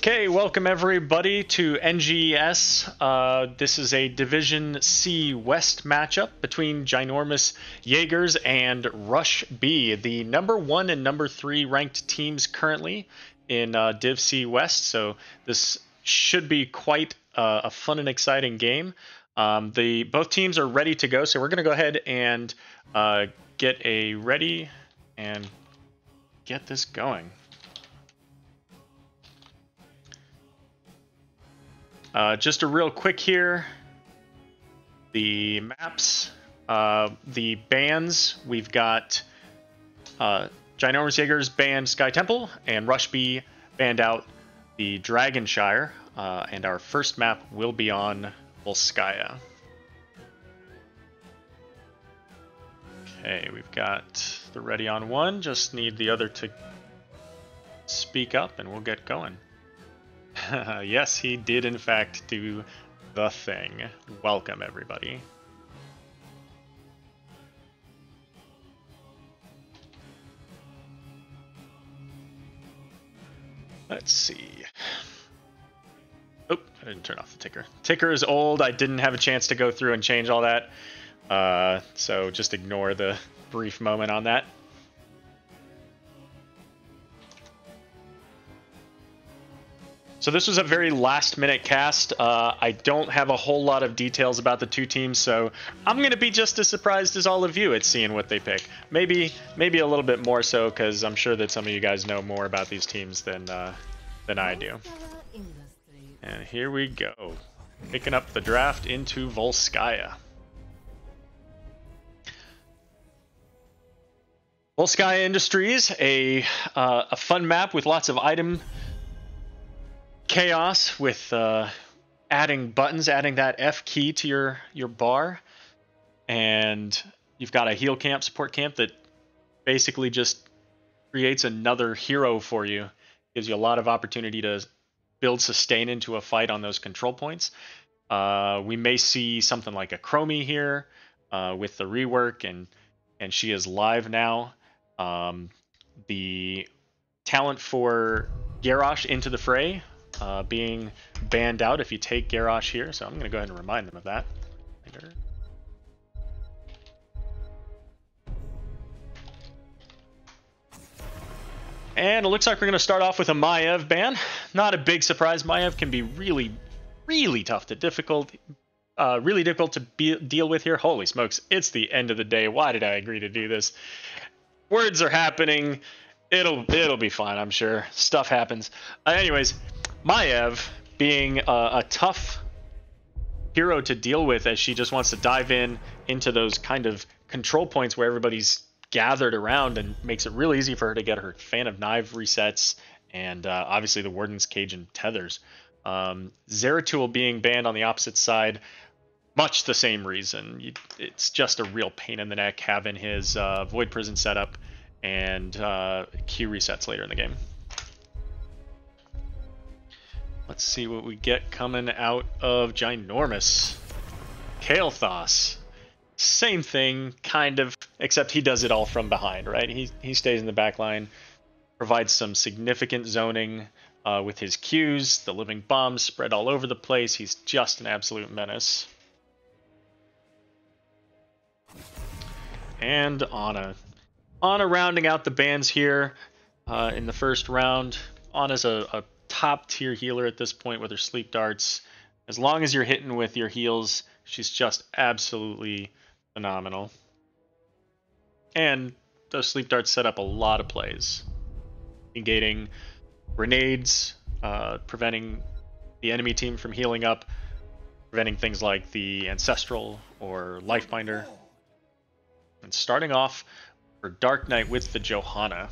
Okay, welcome everybody to NGS. This is a Division C West matchup between Ginormous Jaegers and Rush B, the number 1 and number 3 ranked teams currently in Div C West. So this should be quite a fun and exciting game. Both teams are ready to go, so we're going to go ahead and get ready and get this going. Just a real quick here, the maps, the bands, we've got Ginormous Jaegers banned Sky Temple, and Rush B banned out the Dragonshire, and our first map will be on Volskaya. Okay, we've got the ready on one, just need the other to speak up and we'll get going. Yes, he did in fact do the thing. Welcome, everybody. Let's see. Oh, I didn't turn off the ticker. Ticker is old. I didn't have a chance to go through and change all that. So just ignore the brief moment on that. So this was a very last-minute cast. I don't have a whole lot of details about the two teams, so I'm going to be just as surprised as all of you at seeing what they pick. Maybe a little bit more so, because I'm sure that some of you guys know more about these teams than I do. And here we go, picking up the draft into Volskaya. Volskaya Industries, a fun map with lots of item chaos, with adding buttons, adding that F key to your bar, and you've got a heal camp, support camp that basically just creates another hero for you. Gives you a lot of opportunity to build sustain into a fight on those control points. We may see something like a Chromie here with the rework, and she is live now. The talent for Garrosh into the fray being banned out if you take Garrosh here, so I'm going to go ahead and remind them of that later. And it looks like we're going to start off with a Maiev ban. Not a big surprise. Maiev can be really tough to difficult, really difficult to deal with here. Holy smokes, it's the end of the day. Why did I agree to do this? Words are happening. It'll be fine, I'm sure. Stuff happens. Anyways, Maiev being a tough hero to deal with, as she just wants to dive into those kind of control points where everybody's gathered around, and makes it real easy for her to get her Fan of Knife resets, and obviously the Warden's Cage and tethers. Zeratul being banned on the opposite side, much the same reason. It's just a real pain in the neck having his Void Prison setup and Q resets later in the game. Let's see what we get coming out of Ginormous. Kael'thas. Same thing, kind of, except he does it all from behind, right? He stays in the back line, provides some significant zoning with his Qs, the living bombs spread all over the place. He's just an absolute menace. And Ana. Ana rounding out the bans here in the first round. Ana's a top tier healer at this point with her sleep darts. As long as you're hitting with your heals, she's just absolutely phenomenal. And those sleep darts set up a lot of plays, negating grenades, preventing the enemy team from healing up, preventing things like the Ancestral or Lifebinder. And starting off for Dark Knight with the Johanna.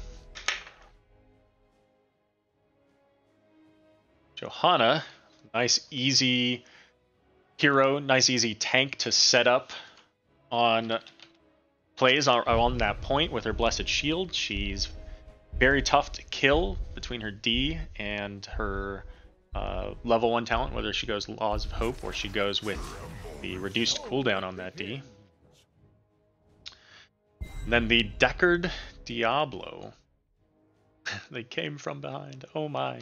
Johanna, nice easy hero, nice easy tank to set up on plays on that point with her Blessed Shield. She's very tough to kill between her D and her level 1 talent, whether she goes Laws of Hope or she goes with the reduced cooldown on that D. And then the Deckard Diablo. They came from behind. Oh my.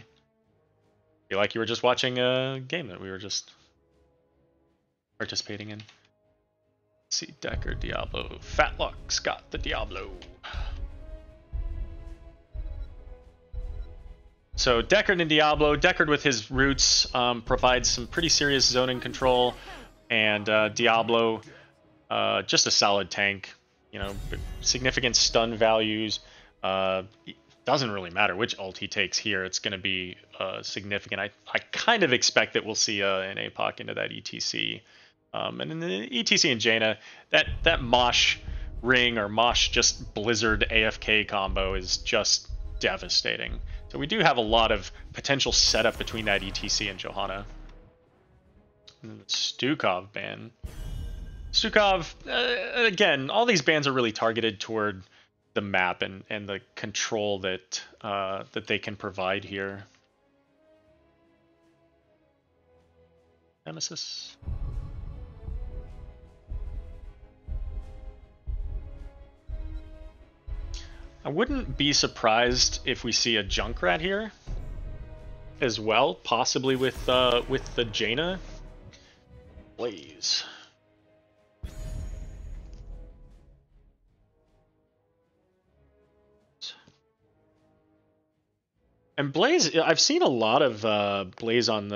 Feel like you were just watching a game that we were just participating in. Let's see, Deckard, Diablo. Fatlock's got the Diablo. So Deckard and Diablo. Deckard with his roots provides some pretty serious zoning control, and Diablo, just a solid tank. You know, significant stun values. Doesn't really matter which ult he takes here. It's going to be significant. I kind of expect that we'll see an APOC into that ETC. And in the ETC and Jaina, that Mosh Ring or Mosh just Blizzard AFK combo is just devastating. So we do have a lot of potential setup between that ETC and Johanna. And the Stukov ban. Stukov, again, all these bans are really targeted toward the map and the control that that they can provide here. Nemesis. I wouldn't be surprised if we see a Junkrat here as well, possibly with the Jaina. Blaze. And Blaze, I've seen a lot of Blaze on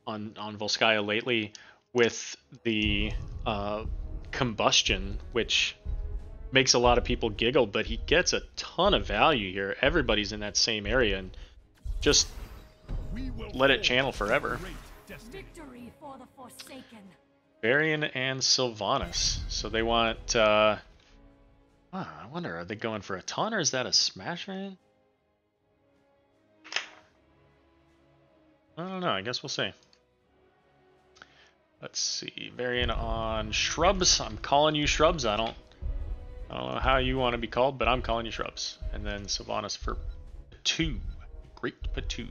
Volskaya lately with the combustion, which makes a lot of people giggle, but he gets a ton of value here. Everybody's in that same area, and just let it channel forever. Victory for the Forsaken. Varian and Sylvanas. So they want I wonder, are they going for a ton or is that a smash rain? I don't know, I guess we'll see. Let's see. Varian on Shrubs. I'm calling you Shrubs. I don't know how you want to be called, but I'm calling you Shrubs. And then Sylvanas for Patu. Great Patu.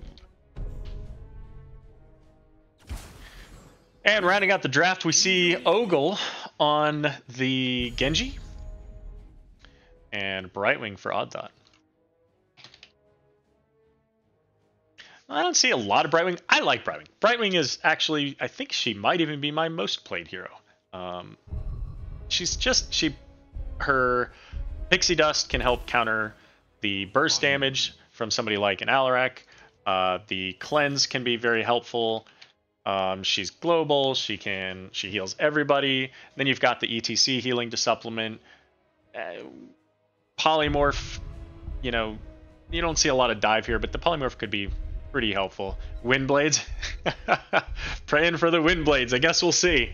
And rounding out the draft, we see Ogle on the Genji. And Brightwing for Odd Thought. I don't see a lot of Brightwing. I like Brightwing. Brightwing is actually, I think she might even be my most played hero. Her Pixie Dust can help counter the burst damage from somebody like an Alarak. The Cleanse can be very helpful. She's global. She heals everybody. Then you've got the ETC healing to supplement. Polymorph, you know, you don't see a lot of dive here, but the Polymorph could be pretty helpful. Windblades. Praying for the Windblades. I guess we'll see.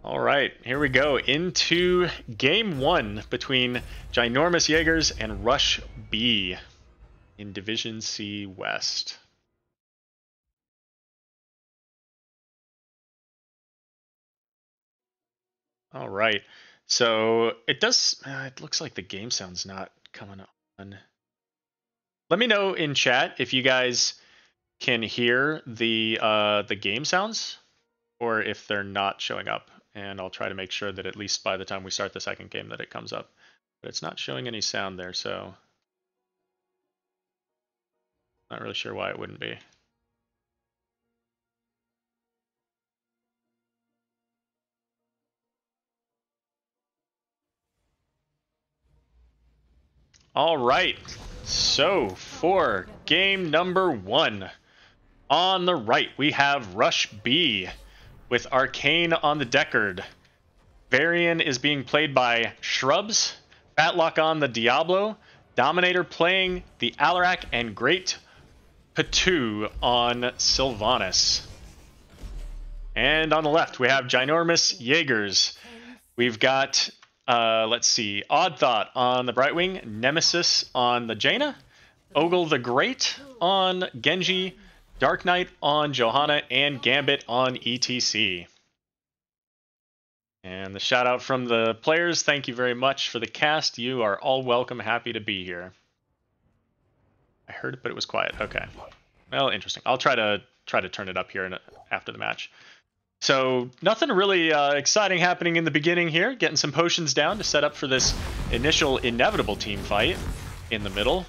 All right, here we go into game one between Ginormous Jaegers and Rush B in Division C West. All right, so it looks like the game sound's not coming on. Let me know in chat if you guys can hear the game sounds or if they're not showing up. And I'll try to make sure that at least by the time we start the second game that it comes up. But it's not showing any sound there, so not really sure why it wouldn't be. All right, so for game number one, on the right we have Rush B with Arcane on the Deckard. Varian is being played by Shrubs, Fatlock on the Diablo, Dominator playing the Alarak, and Great Patu on Sylvanas. And on the left we have Ginormous Jaegers. We've got let's see, Odd Thought on the Brightwing, Nemesis on the Jaina, Ogle the Great on Genji, Dark Knight on Johanna, and Gambit on ETC. And the shout out from the players, thank you very much for the cast. You are all welcome, happy to be here. I heard it, but it was quiet. Okay. Well, interesting. I'll try to turn it up here after the match. So nothing really exciting happening in the beginning here. Getting some potions down to set up for this initial inevitable team fight in the middle.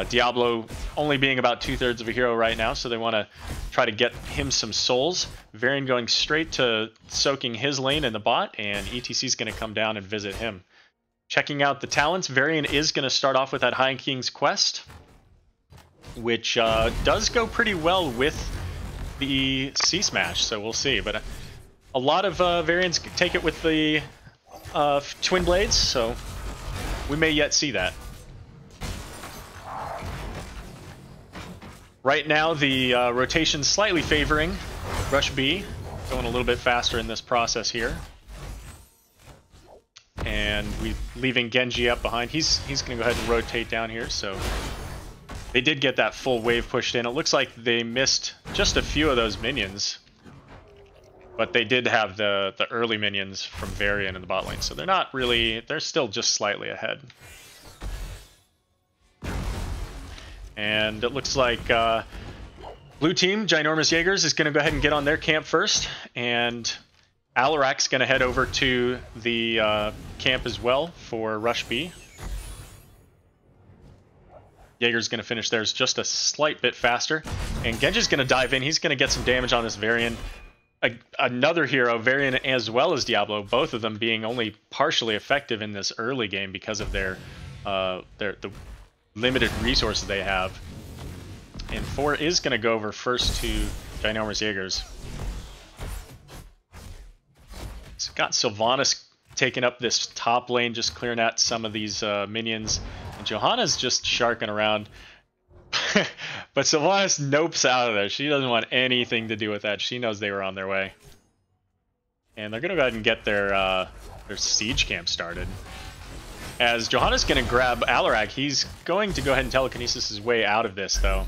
Diablo only being about 2/3 of a hero right now, so they want to try to get him some souls. Varian going straight to soaking his lane in the bot, and ETC is going to come down and visit him. Checking out the talents, Varian is going to start off with that High King's Quest, which does go pretty well with the C-Smash, so we'll see. But a lot of Varians take it with the Twin Blades, so we may yet see that. Right now, the rotation's slightly favoring Rush B, going a little bit faster in this process here. And we leaving Genji up behind. He's going to go ahead and rotate down here, so they did get that full wave pushed in. It looks like they missed just a few of those minions, but they did have the early minions from Varian in the bot lane, so they're not really, they're still just slightly ahead. And it looks like blue team, Ginormous Jaegers, is going to go ahead and get on their camp first, and Alarak's going to head over to the camp as well for Rush B. Jaeger's going to finish theirs just a slight bit faster, and Genji's going to dive in. He's going to get some damage on this Varian. Another hero, Varian as well as Diablo, both of them being only partially effective in this early game because of the limited resources they have. And 4 is going to go over first to Ginormous Jaegers. It's got Sylvanas taking up this top lane, just clearing out some of these minions. And Johanna's just sharking around. But Sylvanas nopes out of there. She doesn't want anything to do with that. She knows they were on their way. And they're going to go ahead and get their siege camp started. As Johanna's going to grab Alarak, he's going to go ahead and telekinesis his way out of this, though.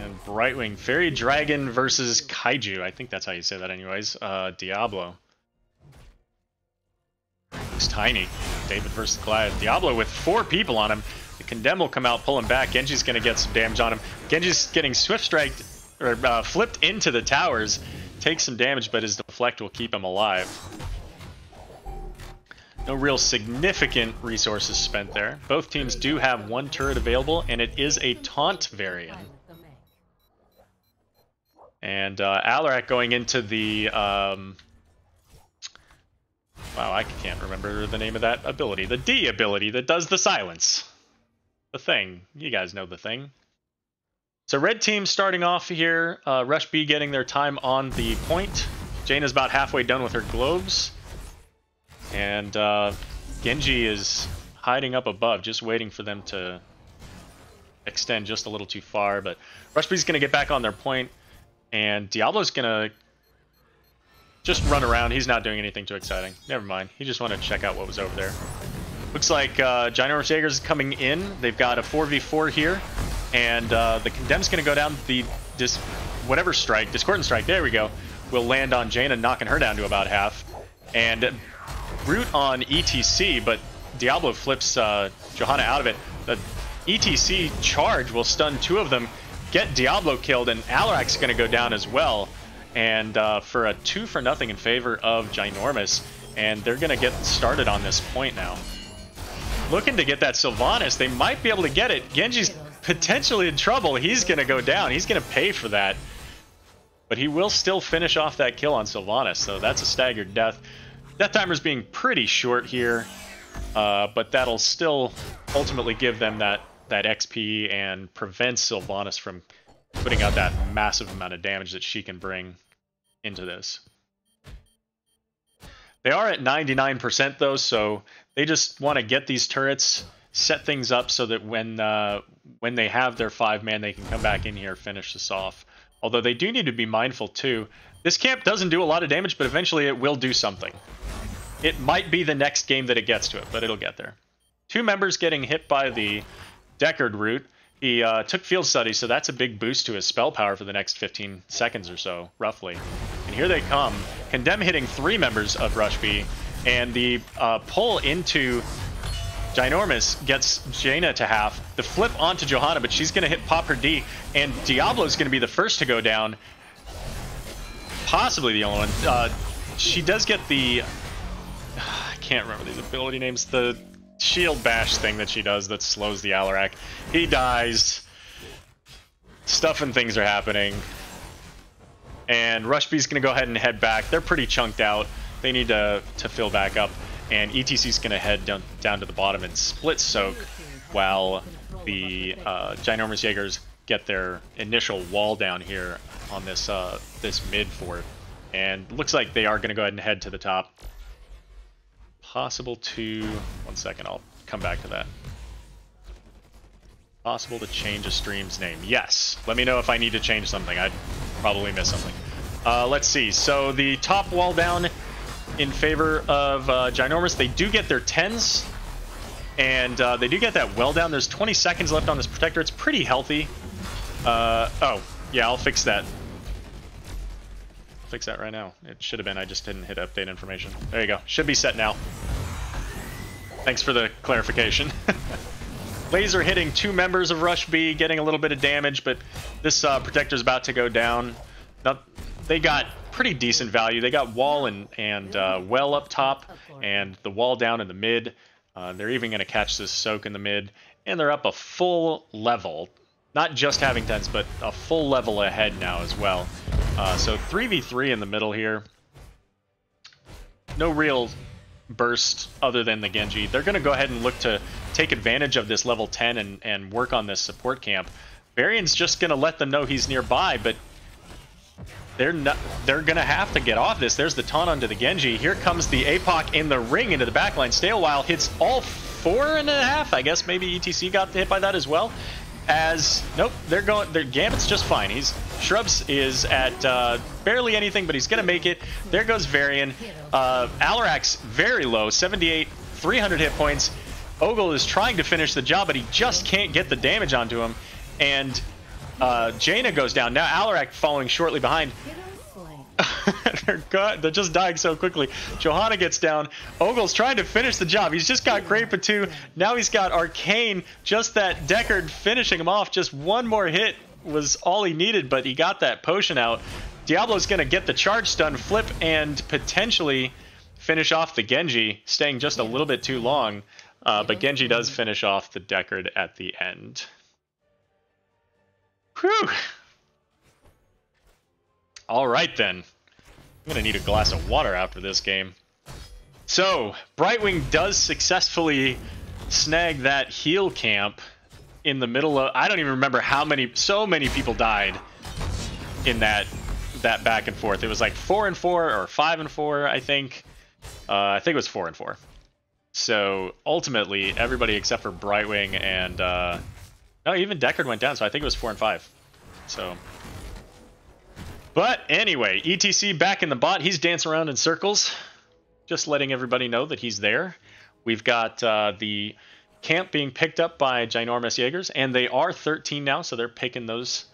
And Brightwing, Fairy Dragon versus Kaiju. I think that's how you say that anyways. Diablo. Looks tiny. David versus Goliath. Diablo with 4 people on him. The Condemn will come out, pull him back. Genji's going to get some damage on him. Genji's getting Swift Strike, or flipped into the towers. Takes some damage, but his deflect will keep him alive. No real significant resources spent there. Both teams do have 1 turret available, and it is a taunt Varian. And Alarak going into the... wow, I can't remember the name of that ability. The D ability that does the silence. The thing. You guys know the thing. So red team starting off here. Rush B getting their time on the point. Jaina's about halfway done with her globes. And Genji is hiding up above, just waiting for them to extend just a little too far. But Rush B's going to get back on their point, and Diablo's going to just run around. He's not doing anything too exciting. Never mind. He just wanted to check out what was over there. Looks like Ginormous Jaegers is coming in. They've got a 4v4 here, and the Condemn's going to go down. The whatever strike, Discordant Strike, there we go, will land on Jaina, knocking her down to about half. And Root on ETC, but Diablo flips Johanna out of it. The ETC charge will stun 2 of them, get Diablo killed, and Alarak's going to go down as well. And for a 2-for-0 in favor of Ginormous, and they're going to get started on this point now. Looking to get that Sylvanas. They might be able to get it. Genji's potentially in trouble. He's going to go down. He's going to pay for that. But he will still finish off that kill on Sylvanas, so that's a staggered death. Death timer's being pretty short here, but that'll still ultimately give them that XP and prevent Sylvanas from putting out that massive amount of damage that she can bring into this. They are at 99% though, so they just want to get these turrets, set things up so that when they have their 5-man, they can come back in here and finish this off. Although they do need to be mindful too. This camp doesn't do a lot of damage, but eventually it will do something. It might be the next game that it gets to it, but it'll get there. 2 members getting hit by the Deckard root. He took field study, so that's a big boost to his spell power for the next 15 seconds or so, roughly. And here they come. Condemn hitting 3 members of Rush B, and the pull into Ginormous gets Jaina to half. The flip onto Johanna, but she's going to hit pop her D, and Diablo's going to be the first to go down. Possibly the only one. She does get the... I can't remember these ability names. The shield bash thing that she does that slows the Alarak. He dies. Stuff and things are happening. And Rush B's going to go ahead and head back. They're pretty chunked out. They need to fill back up. And ETC's going to head down to the bottom and split soak while the Ginormous Jaegers get their initial wall down here on this this mid fort. And looks like they are going to go ahead and head to the top. Possible to... One second, I'll come back to that. Possible to change a stream's name. Yes. Let me know if I need to change something. I'd probably miss something. Let's see. So the top wall down in favor of Ginormous. They do get their 10s. And they do get that well down. There's 20 seconds left on this protector. It's pretty healthy. Oh, yeah, I'll fix that. Fix that right now. It should have been. I just didn't hit update information. There you go. Should be set now. Thanks for the clarification. Laser hitting 2 members of Rush B, getting a little bit of damage, but this protector's about to go down. Now, they got pretty decent value. They got wall and well up top, and the wall down in the mid. They're even going to catch this soak in the mid, and they're up a full level. Not just having 10s, but a full level ahead now as well. So 3v3 in the middle here. No real burst other than the Genji. They're going to go ahead and look to take advantage of this level 10 and work on this support camp. Varian's just going to let them know he's nearby, but they're going to have to get off this. There's the taunt onto the Genji. Here comes the APOC in the ring into the backline. Stay a while, hits all 4.5. I guess maybe ETC got hit by that as well. As nope, their Gambit's just fine. Shrubs is at barely anything, but he's gonna make it. There goes Varian. Alarak's very low, 78, 300 hit points. Ogle is trying to finish the job, but he just can't get the damage onto him. And Jaina goes down. Now Alarak following shortly behind. They're just dying so quickly. Johanna gets down. Ogle's trying to finish the job. He's just got Great Patu. Now he's got Arcane. Just that Deckard finishing him off. Just one more hit was all he needed, but he got that potion out. Diablo's going to get the charge stun, flip, and potentially finish off the Genji, staying just a little bit too long. But Genji does finish off the Deckard at the end. Whew. All right, then. I'm going to need a glass of water after this game. So, Brightwing does successfully snag that heal camp in the middle of... I don't even remember how many... So many people died in that back and forth. It was like 4-4 or 5-4, I think. I think it was 4-4. So, ultimately, everybody except for Brightwing and... no, even Deckard went down, so I think it was 4-5. So... But anyway, ETC back in the bot. He's dancing around in circles, just letting everybody know that he's there. We've got the camp being picked up by Ginormous Jaegers, and they are 13 now, so they're picking those.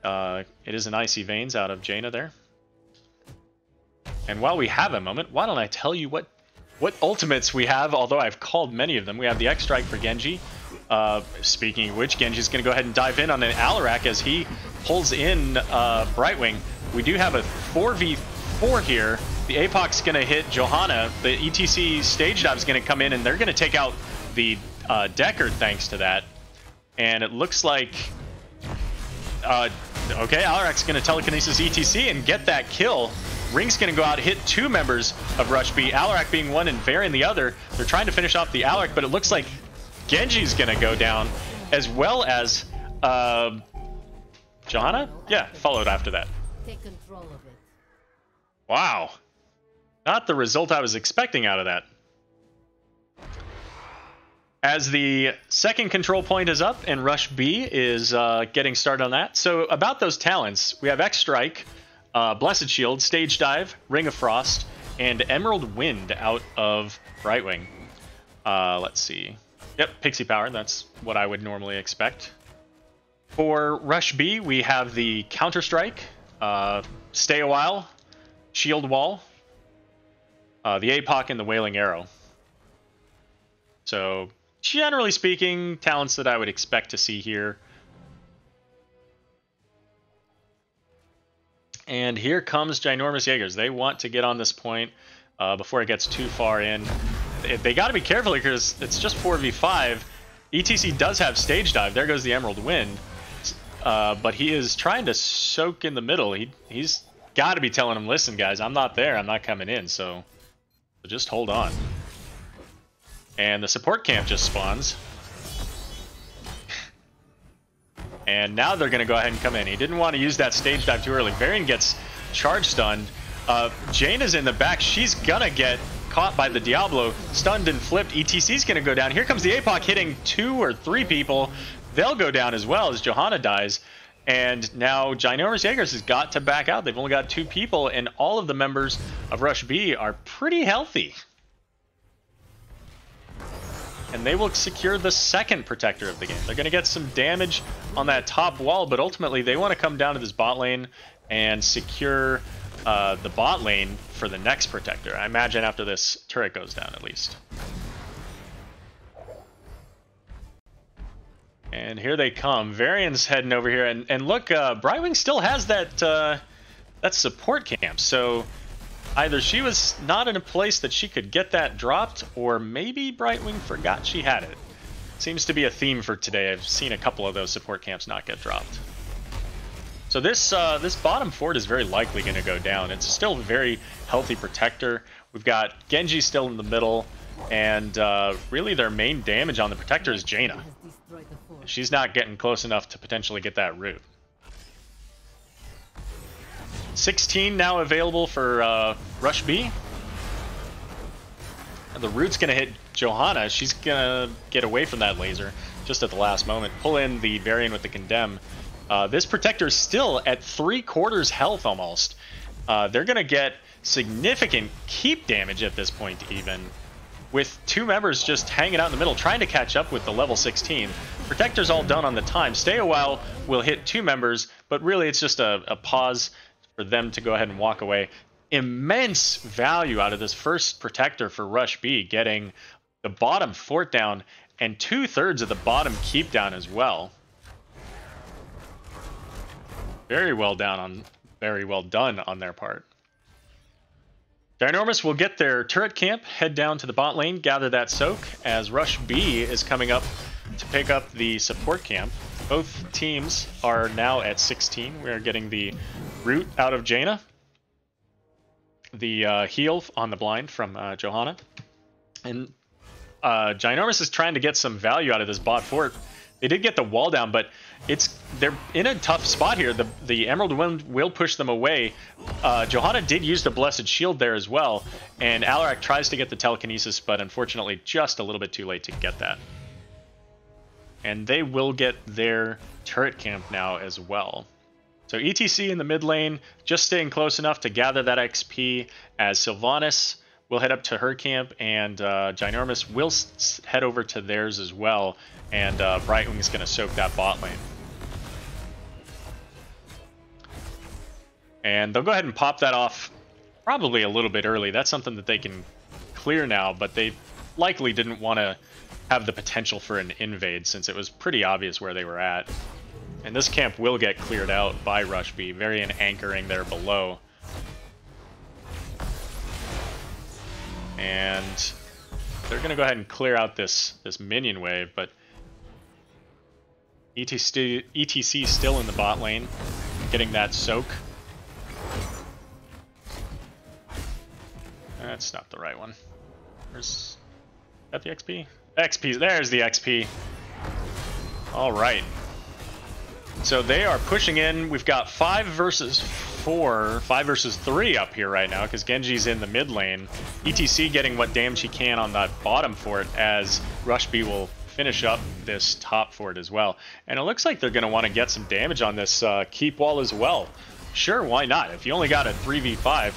It is an Icy Veins out of Jaina there. And while we have a moment, why don't I tell you what ultimates we have, although I've called many of them. We have the X-Strike for Genji. Speaking of which, Genji's going to go ahead and dive in on an Alarak as he pulls in Brightwing. We do have a 4v4 here. The APOC's going to hit Johanna. The ETC stage dive's going to come in, and they're going to take out the Deckard thanks to that. And it looks like... okay, Alarak's going to telekinesis ETC and get that kill. Ring's going to go out, hit 2 members of Rush B. Alarak being one and Varian the other. They're trying to finish off the Alarak, but it looks like Genji's going to go down, as well as Johanna? Yeah, followed after that. Take control of it. Wow. Not the result I was expecting out of that. As the second control point is up and Rush B is getting started on that. So about those talents, we have X-Strike, Blessed Shield, Stage Dive, Ring of Frost, and Emerald Wind out of Brightwing. Let's see. Yep, Pixie Power, that's what I would normally expect. For Rush B, we have the Counter-Strike, Stay a While, Shield Wall, the APOC, and the Wailing Arrow. So, generally speaking, talents that I would expect to see here. And here comes Ginormous Jaegers. They want to get on this point before it gets too far in. they got to be careful because it's just 4v5. ETC does have stage dive. There goes the Emerald Wind. But he is trying to soak in the middle. He's got to be telling him, listen, guys, I'm not there. I'm not coming in. So just hold on. And the support camp just spawns. And now they're going to go ahead and come in. He didn't want to use that stage dive too early. Varian gets charge stunned. Jane is in the back. She's going to get caught by the Diablo. Stunned and flipped. ETC's going to go down. Here comes the APOC hitting 2 or 3 people. They'll go down as well as Johanna dies. And now Ginormous Jaegers has got to back out. They've only got 2 people. And all of the members of Rush B are pretty healthy. And they will secure the second protector of the game. They're going to get some damage on that top wall, but ultimately they want to come down to this bot lane and secure the bot lane for the next protector. I imagine after this turret goes down at least. And here they come. Varian's heading over here. And look, Brightwing still has that support camp. So either she was not in a place that she could get that dropped, or maybe Brightwing forgot she had it. Seems to be a theme for today. I've seen a couple of those support camps not get dropped. So this bottom fort is very likely going to go down. It's still a very healthy protector. We've got Genji still in the middle, and really their main damage on the protector is Jaina. She's not getting close enough to potentially get that root. 16 now available for Rush B. And the root's going to hit Johanna. She's going to get away from that laser just at the last moment. Pull in the Varian with the Condemn. This protector is still at 3/4 health almost. They're going to get significant keep damage at this point even, with 2 members just hanging out in the middle trying to catch up with the level 16. Protector's all done on the time. Stay a while will hit 2 members, but really it's just a pause for them to go ahead and walk away. Immense value out of this first protector for Rush B, getting the bottom fort down and 2/3 of the bottom keep down as well. Very well done on their part. Ginormous will get their turret camp, head down to the bot lane, gather that soak, as Rush B is coming up to pick up the support camp. Both teams are now at 16. We are getting the root out of Jaina, the heal on the blind from Johanna, and Ginormous is trying to get some value out of this bot fort. They did get the wall down, but they're in a tough spot here. The Emerald Wind will push them away. Johanna did use the Blessed Shield there as well, and Alarak tries to get the Telekinesis, but unfortunately just a little bit too late to get that. And they will get their turret camp now as well. So ETC in the mid lane, just staying close enough to gather that XP, as Sylvanas will head up to her camp, and Ginormous will head over to theirs as well, and Brightwing is going to soak that bot lane. And they'll go ahead and pop that off probably a little bit early. That's something that they can clear now, but they likely didn't want to have the potential for an invade since it was pretty obvious where they were at. And this camp will get cleared out by Rush B, Varian anchoring there below. And they're going to go ahead and clear out this minion wave, but ETC still in the bot lane, getting that soak. That's not the right one. Is that the XP? XP, there's the XP. All right. So they are pushing in. We've got 5 versus 3 up here right now because Genji's in the mid lane. ETC getting what damage he can on that bottom fort as Rush B will finish up this top fort as well. And it looks like they're going to want to get some damage on this keep wall as well. Sure, why not? If you only got a 3v5,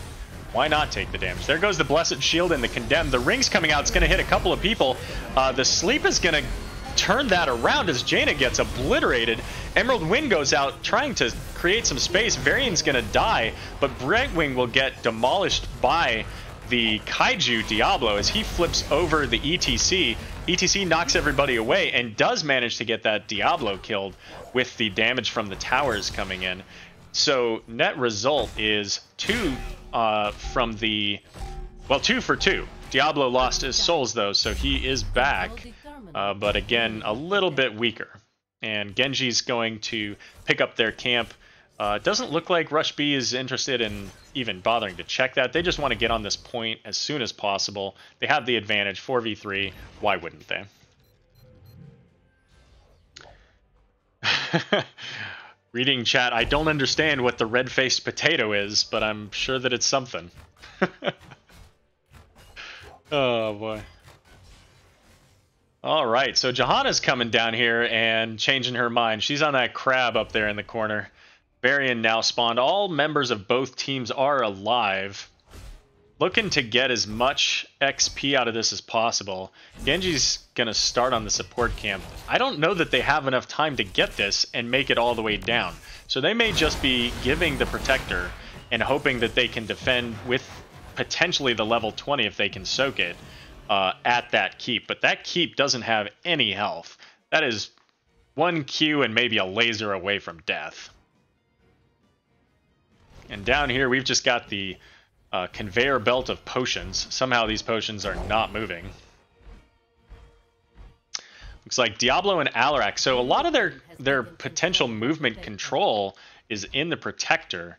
why not take the damage? There goes the Blessed Shield and the Condemn. The ring's coming out. It's going to hit a couple of people. The sleep is going to turn that around as Jaina gets obliterated. Emerald Wind goes out trying to create some space. Varian's going to die, but Brightwing will get demolished by the Kaiju Diablo as he flips over the ETC. ETC knocks everybody away and does manage to get that Diablo killed with the damage from the towers coming in. So net result is 2 from the Well, 2 for 2. Diablo lost his souls, though, so he is back. But again, a little bit weaker. And Genji's going to pick up their camp. Doesn't look like Rush B is interested in even bothering to check that. They just want to get on this point as soon as possible. They have the advantage, 4v3. Why wouldn't they? Reading chat, I don't understand what the red-faced potato is, but I'm sure that it's something. Oh, boy. Alright, so Johanna's coming down here and changing her mind. She's on that crab up there in the corner. Varian now spawned. All members of both teams are alive. Looking to get as much XP out of this as possible. Genji's going to start on the support camp. I don't know that they have enough time to get this and make it all the way down. So they may just be giving the Protector and hoping that they can defend with potentially the level 20 if they can soak it at that keep. But that keep doesn't have any health. That is 1 Q and maybe a laser away from death. And down here we've just got the conveyor belt of potions. Somehow these potions are not moving. Looks like Diablo and Alarak. So a lot of their potential movement control is in the Protector.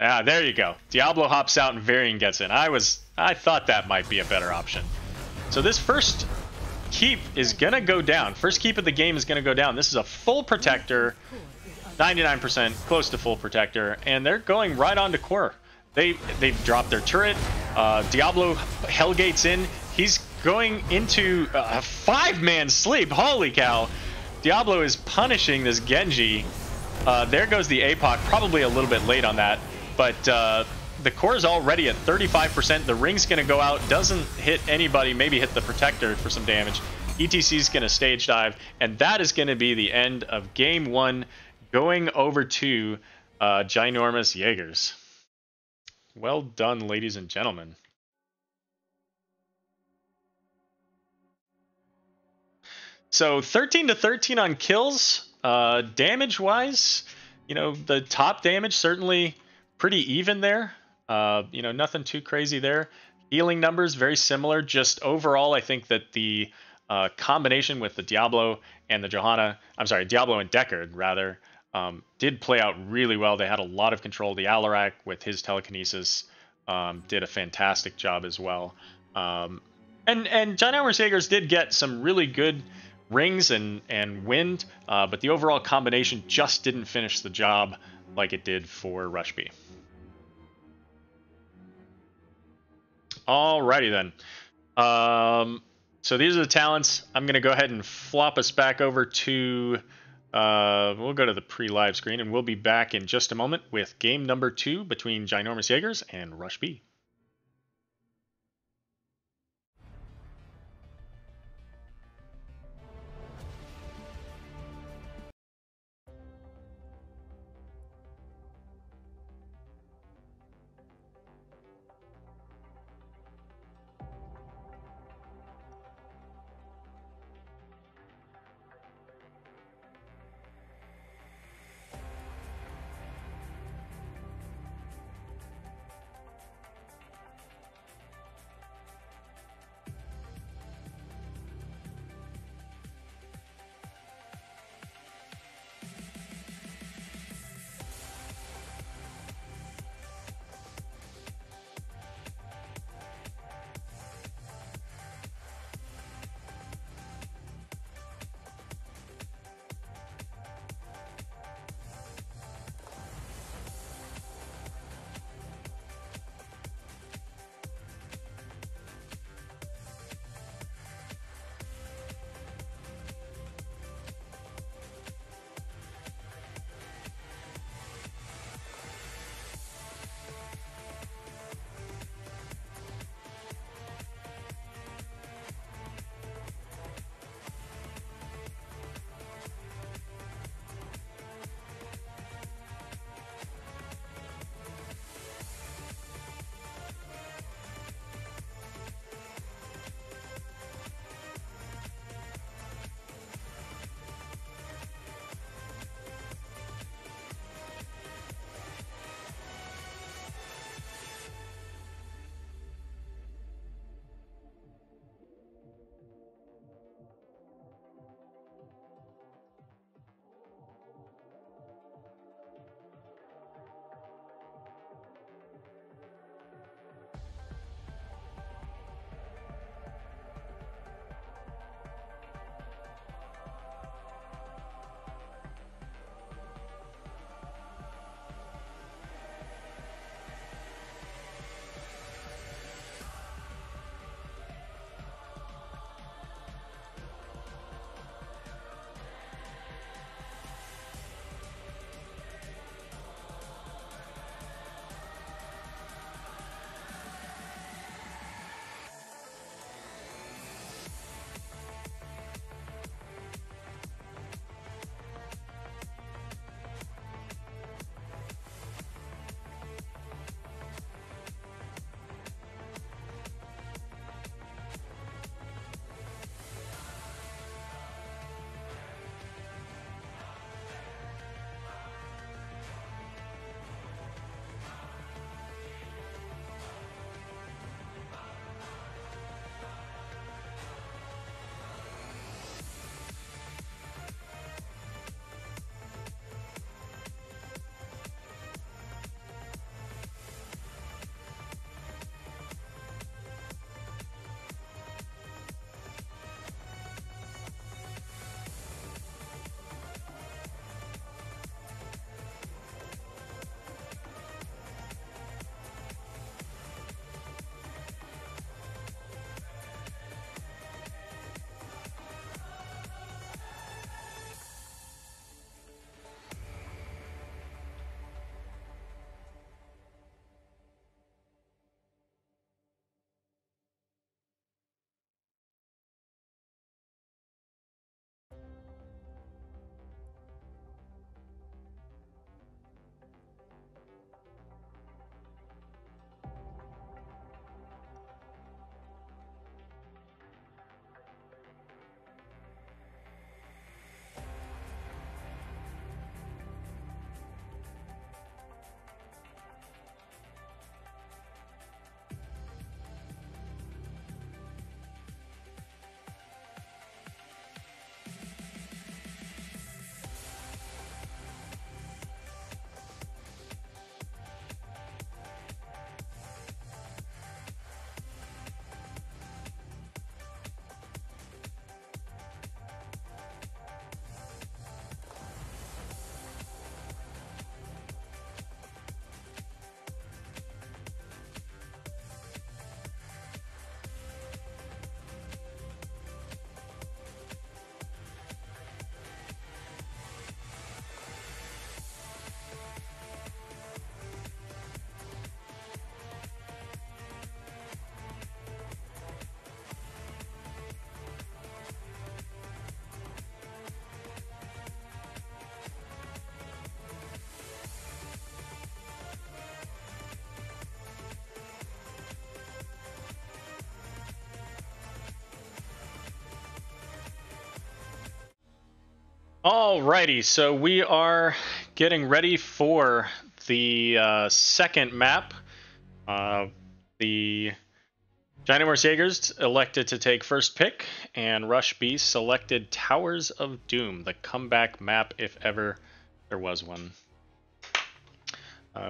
Ah, there you go. Diablo hops out and Varian gets in. I thought that might be a better option. So this first keep is gonna go down. First keep of the game is gonna go down. This is a full Protector, 99%, close to full Protector, and they're going right on to core. They've dropped their turret. Diablo Hellgate's in. He's going into a 5-man sleep. Holy cow. Diablo is punishing this Genji. There goes the APOC. Probably a little bit late on that. But the core is already at 35%. The ring's going to go out. Doesn't hit anybody. Maybe hit the Protector for some damage. ETC's going to stage dive. And that is going to be the end of game 1. Going over to Ginormous Jaegers. Well done, ladies and gentlemen. So 13 to 13 on kills. Damage-wise, you know, the top damage certainly pretty even there. You know, nothing too crazy there. Healing numbers very similar. Just overall, I think that the combination with the Diablo and the Johanna, I'm sorry, Diablo and Deckard rather, did play out really well. They had a lot of control. The Alarak with his telekinesis did a fantastic job as well. And Ginormous Jaegers did get some really good rings and wind, but the overall combination just didn't finish the job like it did for Rush B. Alrighty then. So these are the talents. I'm going to go ahead and flop us back over to... we'll go to the pre-live screen, and we'll be back in just a moment with game number 2 between Ginormous Jaegers and Rush B. Alrighty, so we are getting ready for the second map. The Ginormous Jaegers elected to take first pick, and Rush B selected Towers of Doom, the comeback map if ever there was one.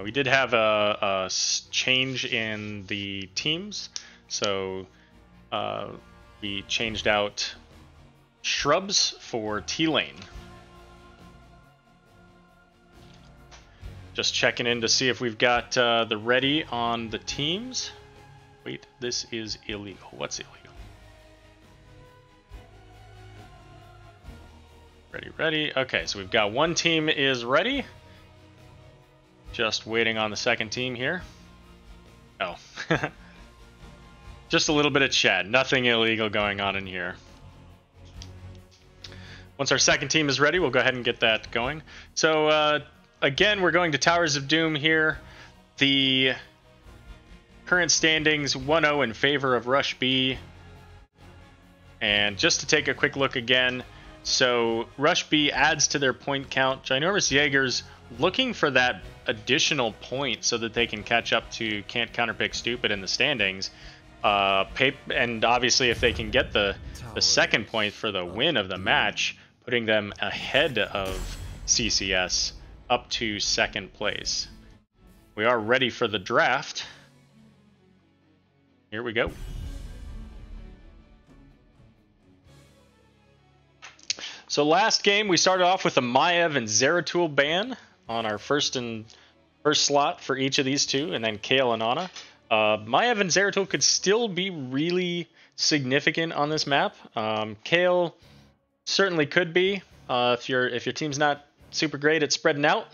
We did have a change in the teams, so we changed out Shrubs for T-Lane. Just checking in to see if we've got the ready on the teams. Wait, this is illegal. What's illegal? Ready. Okay, so we've got one team is ready. Just waiting on the second team here. Oh. Just a little bit of chat. Nothing illegal going on in here. Once our second team is ready, we'll go ahead and get that going. So, again, we're going to Towers of Doom here. The current standings 1-0 in favor of Rush B. And just to take a quick look again, so Rush B adds to their point count. Ginormous Jaegers looking for that additional point so that they can catch up to Can't Counterpick Stupid in the standings. And obviously if they can get the second point for the win of the match, putting them ahead of CCS up to second place. We are ready for the draft. Here we go. So last game we started off with a Maiev and Zeratul ban on our first slot for each of these two, and then Kale and Ana. Maiev and Zeratul could still be really significant on this map. Kale certainly could be if your team's not super great at spreading out.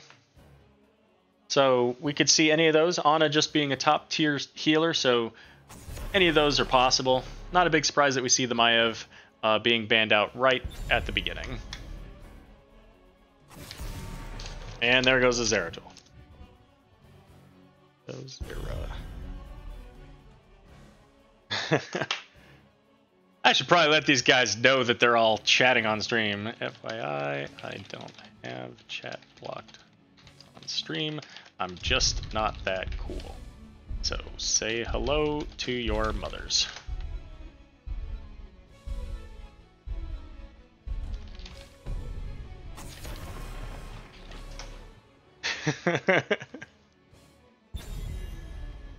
So we could see any of those. Ana just being a top tier healer, so any of those are possible. Not a big surprise that we see the Maiev being banned out right at the beginning. And there goes the Zeratul. I should probably let these guys know that they're all chatting on stream. FYI, I don't have chat blocked on stream. I'm just not that cool. So say hello to your mothers.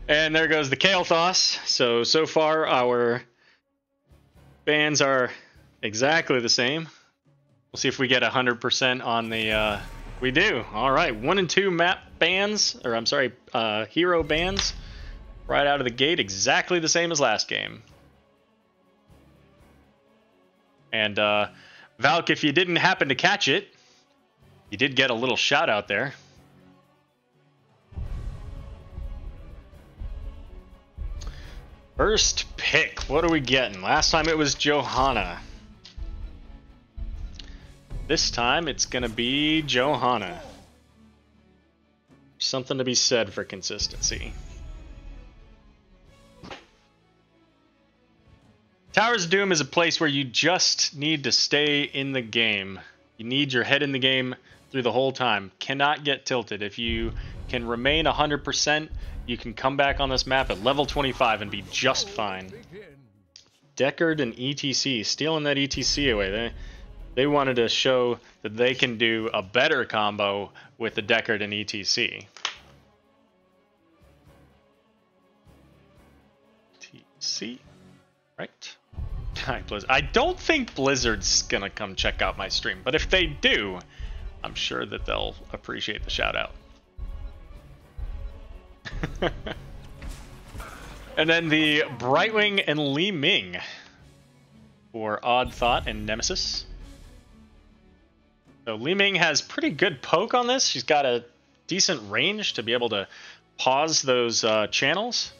And there goes the Kael'thas. So far our bans are exactly the same. We'll see if we get 100% on the, we do. All right, 1 and 2 map bans, or I'm sorry, hero bans right out of the gate, exactly the same as last game. And Valk, if you didn't happen to catch it, you did get a little shout out there. First pick, what are we getting? Last time it was Johanna. This time it's gonna be Johanna. Something to be said for consistency. Towers of Doom is a place where you just need to stay in the game. You need your head in the game through the whole time. Cannot get tilted. If you can remain 100%, you can come back on this map at level 25 and be just fine. Deckard and ETC, stealing that ETC away. They wanted to show that they can do a better combo with the Deckard and ETC. ETC, right? I don't think Blizzard's gonna come check out my stream, but if they do, I'm sure that they'll appreciate the shout out. And then the Brightwing and Li Ming for Odd Thought and Nemesis. So Li Ming has pretty good poke on this. She's got a decent range to be able to pause those channels.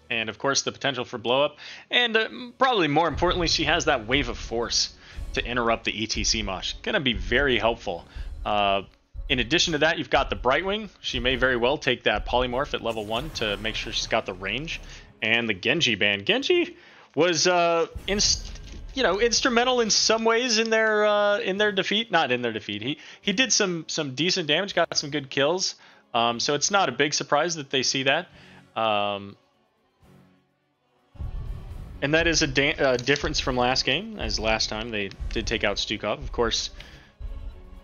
And of course the potential for blow up. And probably more importantly, she has that wave of force to interrupt the ETC mosh. Gonna be very helpful. In addition to that, you've got the Brightwing. She may very well take that Polymorph at level 1 to make sure she's got the range. And the Genji ban. Genji was you know, instrumental in some ways in their defeat. Not in their defeat. He did some decent damage, got some good kills. So it's not a big surprise that they see that. And that is a difference from last game, as last time they did take out Stukov. Of course,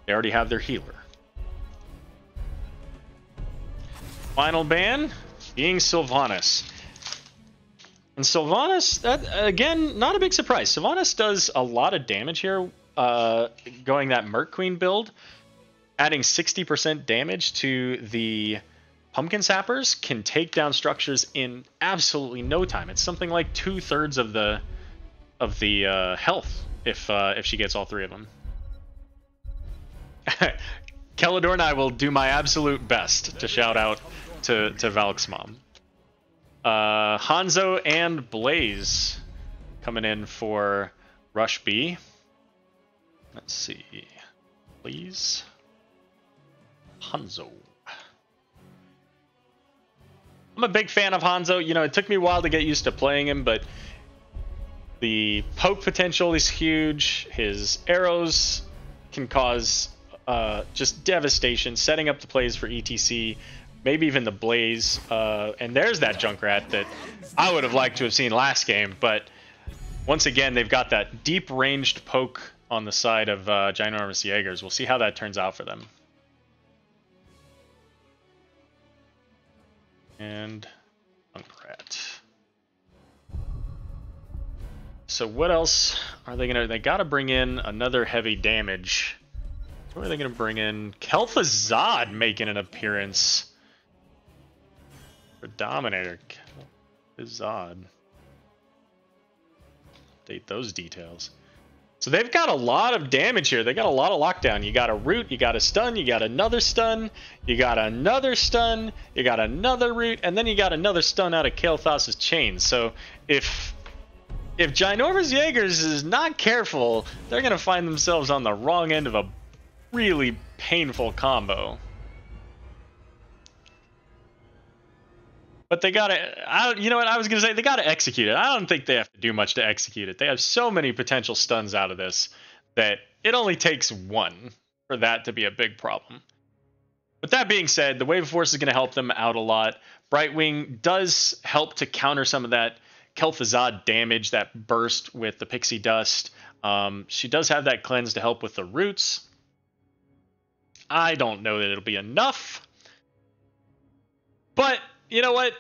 they already have their healer. Final ban being Sylvanas. And Sylvanas, that, again, not a big surprise. Sylvanas does a lot of damage here, going that Merc Queen build. Adding 60% damage to the Pumpkin Sappers can take down structures in absolutely no time. It's something like 2/3 of the health if she gets all 3 of them. Kelador and I will do my absolute best to shout out to Valk's mom. Hanzo and Blaze coming in for Rush B. Let's see, please. Hanzo. I'm a big fan of Hanzo. You know, it took me a while to get used to playing him, but the poke potential is huge. His arrows can cause just devastation, setting up the plays for ETC, maybe even the Blaze. And there's that Junkrat that I would have liked to have seen last game, but once again, they've got that deep-ranged poke on the side of Ginormous Jaegers. We'll see how that turns out for them. And Junkrat. So what else are they gonna? They gotta bring in another heavy damage. What are they gonna bring in? Kel'Thuzad making an appearance for Dominator. Kel'Thuzad. Update those details. So they've got a lot of damage here. They got a lot of lockdown. You got a root, you got a stun, you got another stun, you got another stun, you got another root, and then you got another stun out of Kael'thas's chain. So if Ginormous Jaegers is not careful, they're gonna find themselves on the wrong end of a really painful combo. But they gotta, you know what I was gonna say? They gotta execute it. I don't think they have to do much to execute it. They have so many potential stuns out of this that it only takes one for that to be a big problem. But that being said, the Wave of Force is gonna help them out a lot. Brightwing does help to counter some of that Kel'Thuzad damage, that burst with the Pixie Dust. She does have that cleanse to help with the roots. I don't know that it'll be enough. But you know what?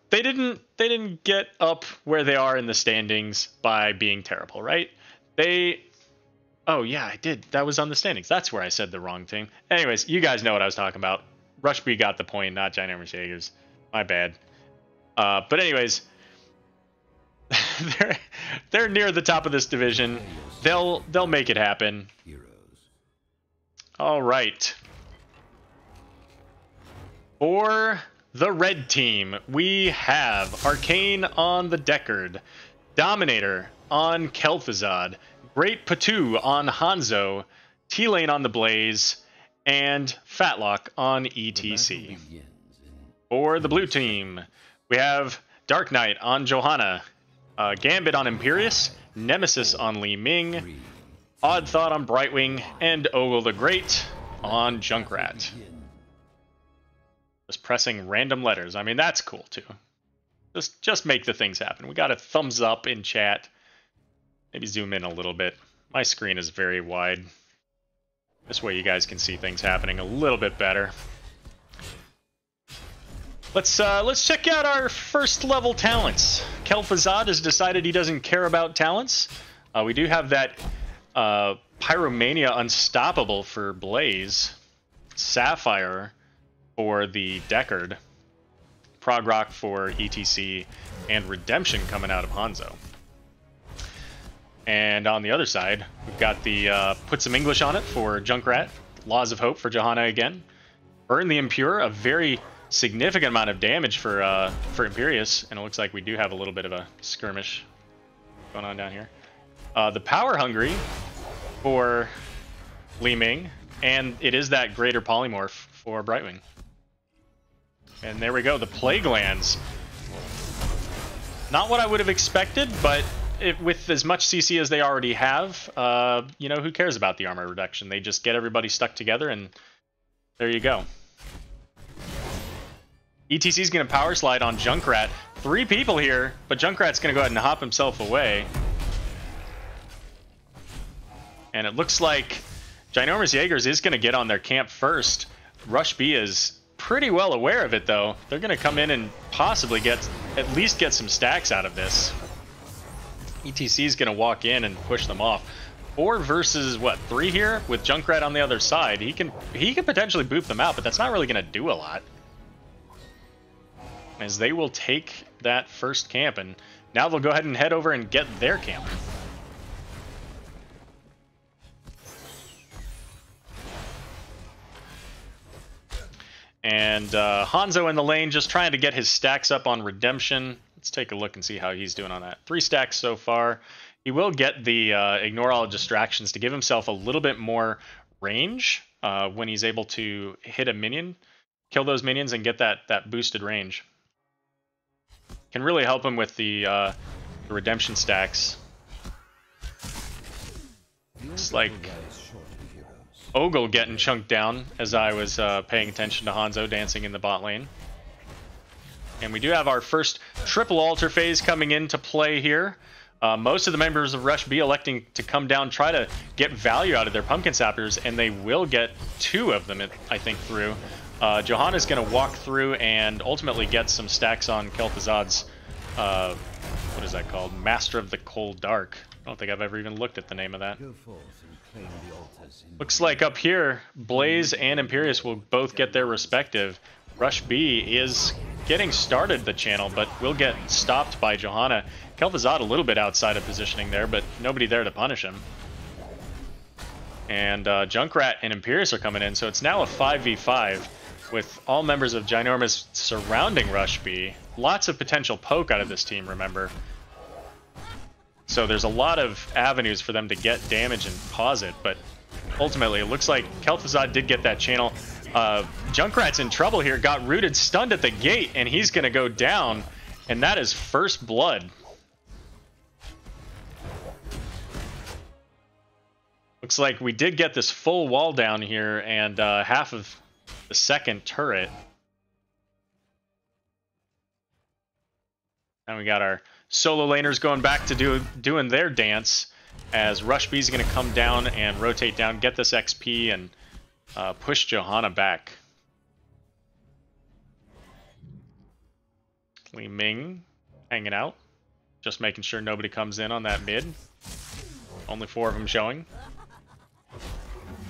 They didn't get up where they are in the standings by being terrible, right? Oh yeah, I did. That was on the standings. That's where I said the wrong thing. Anyways, you guys know what I was talking about. Rush B got the point, not Ginormous Jaegers. My bad. But anyways, they're near the top of this division. They'll make it happen. All right. For the red team, we have Arcane on the Deckard, Dominator on Kel'Thuzad, Great Patu on Hanzo, T-Lane on the Blaze, and Fatlock on ETC. For the blue team, we have Dark Knight on Johanna, Gambit on Imperius, Nemesis on Li Ming, Odd Thought on Brightwing, and Ogle the Great on Junkrat. Just pressing random letters. I mean, that's cool too. Just make the things happen. We got a thumbs up in chat. Maybe zoom in a little bit. My screen is very wide. This way you guys can see things happening a little bit better. Let's check out our first level talents. Kel'Thuzad has decided he doesn't care about talents. We do have that Pyromania Unstoppable for Blaze, Sapphire for the Deckard, Prog Rock for ETC, and Redemption coming out of Hanzo. And on the other side, we've got the Put Some English on It for Junkrat, Laws of Hope for Johanna again, Burn the Impure, a very significant amount of damage for Imperius, and it looks like we do have a little bit of a skirmish going on down here. The Power Hungry for Li Ming, and it is that Greater Polymorph for Brightwing. And there we go, the Plague Lands. Not what I would have expected, but with as much CC as they already have, you know, who cares about the armor reduction? They just get everybody stuck together, and there you go. ETC's going to power slide on Junkrat. 3 people here, but Junkrat's going to go ahead and hop himself away. And it looks like Ginormous Jaegers is going to get on their camp first. Rush B is pretty well aware of it, though. They're going to come in and possibly at least get some stacks out of this. ETC is going to walk in and push them off. 4 versus, what, 3 here? With Junkrat on the other side. He can potentially boop them out, but that's not really going to do a lot. As they will take that first camp, and now they'll go ahead and head over and get their camp. And Hanzo in the lane just trying to get his stacks up on Redemption. Let's take a look and see how he's doing on that. 3 stacks so far. He will get the ignore all distractions to give himself a little bit more range when he's able to hit a minion, kill those minions, and get that boosted range. Can really help him with the Redemption stacks. It's like Ogle getting chunked down as I was paying attention to Hanzo dancing in the bot lane. And we do have our first triple altar phase coming into play here. Most of the members of Rush B electing to come down, try to get value out of their Pumpkin Sappers, and they will get 2 of them, I think, through. Johanna's going to walk through and ultimately get some stacks on Kel'Thuzad's, what is that called? Master of the Cold Dark. I don't think I've ever even looked at the name of that. Looks like up here, Blaze and Imperius will both get their respective. Rush B is getting started the channel, but will get stopped by Johanna. Kel'Thuzad a little bit outside of positioning there, but nobody there to punish him. And Junkrat and Imperius are coming in, so it's now a 5v5 with all members of Ginormous surrounding Rush B. Lots of potential poke out of this team, remember. So there's a lot of avenues for them to get damage and pause it, but ultimately it looks like Kel'Thuzad did get that channel. Junkrat's in trouble here, got rooted, stunned at the gate, and he's going to go down, and that is first blood. Looks like we did get this full wall down here and half of the second turret. And we got our solo laners going back to doing their dance as Rush B is going to come down and rotate down, get this XP, and push Johanna back. Li Ming hanging out, just making sure nobody comes in on that mid. Only 4 of them showing.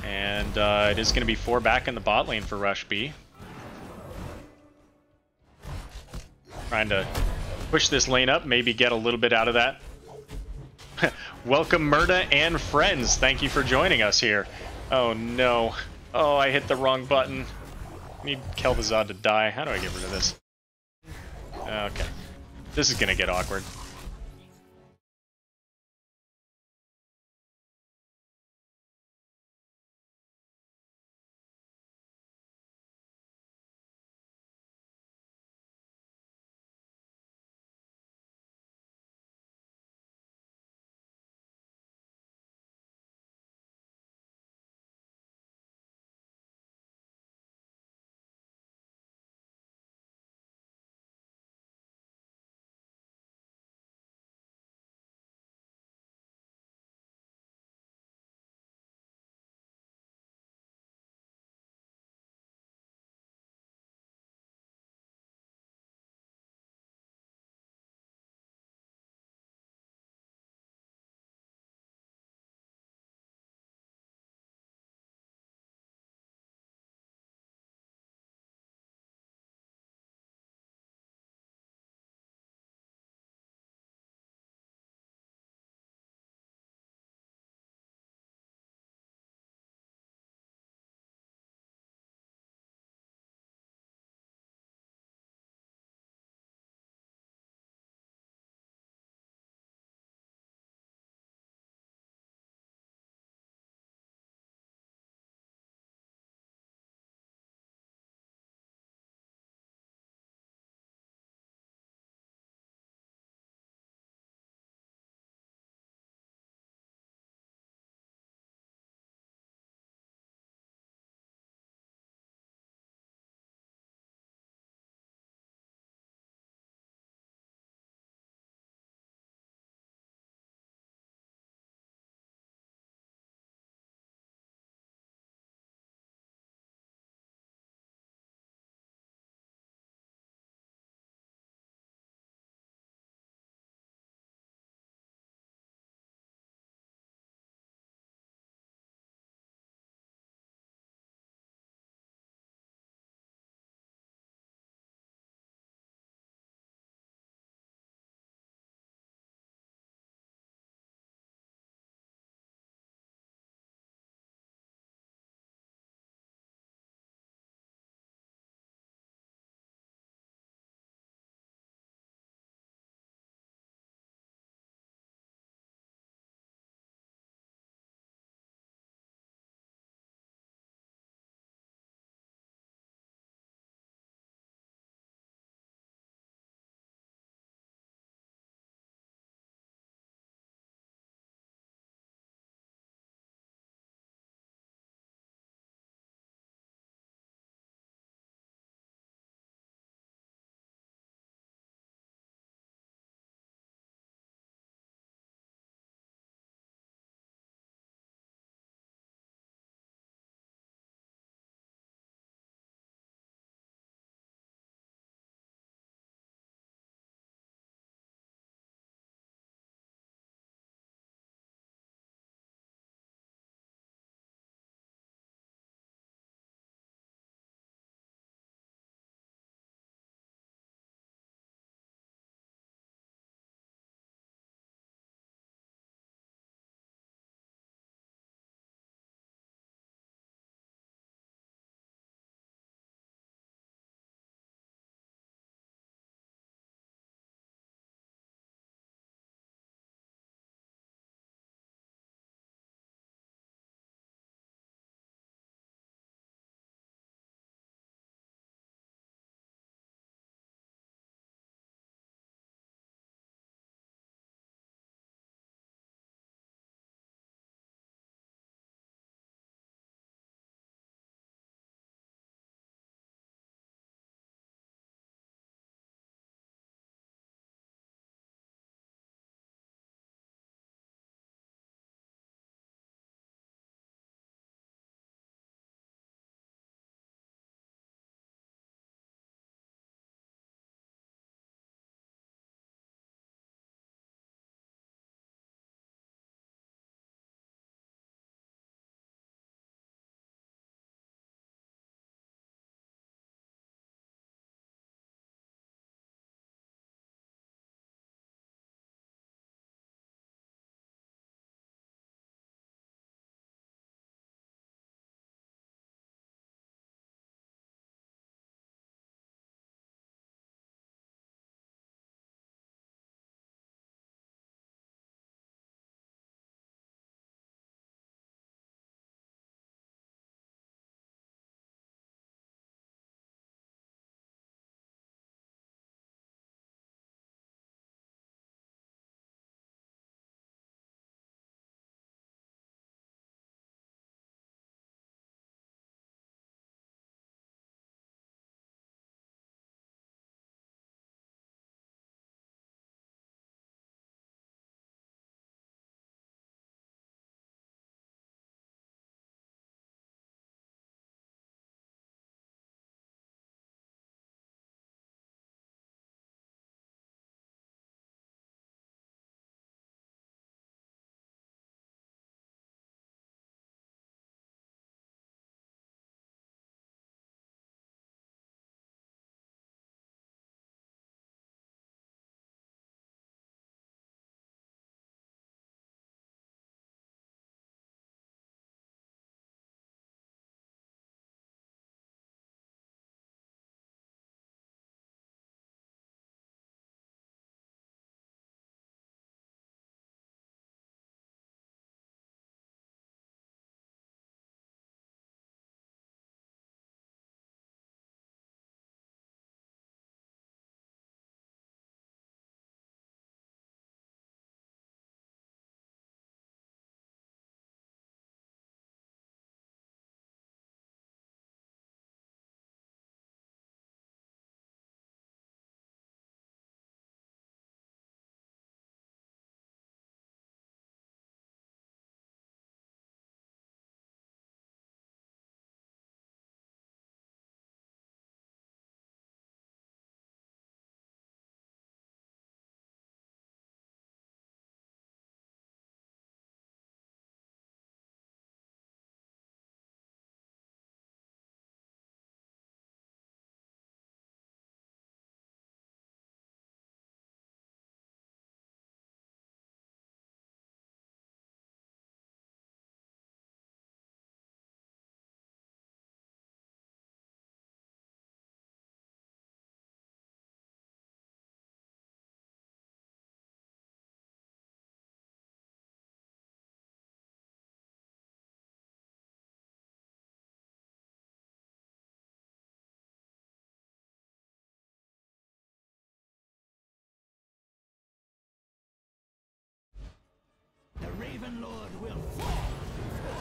And it is going to be 4 back in the bot lane for Rush B. Trying to push this lane up, maybe get a little bit out of that. Welcome, Murda and friends. Thank you for joining us here. Oh, no. Oh, I hit the wrong button. I need Kel'Thuzad to die. How do I get rid of this? Okay. This is going to get awkward.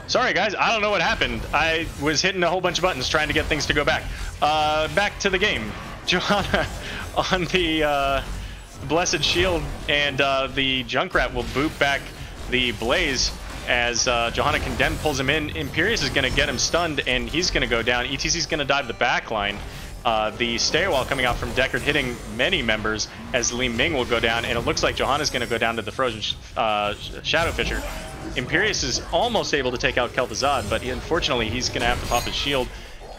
Sorry, guys. I don't know what happened. I was hitting a whole bunch of buttons trying to get things to go back. Back to the game. Johanna on the Blessed Shield, and the Junkrat will boot back the Blaze as Johanna Condemned pulls him in. Imperius is going to get him stunned, and he's going to go down. ETC is going to dive the back line. The stay wall coming out from Deckard hitting many members as Li Ming will go down, and it looks like Johanna's going to go down to the Frozen Shadow Fisher. Imperius is almost able to take out Kel'Thuzad, but unfortunately he's going to have to pop his shield,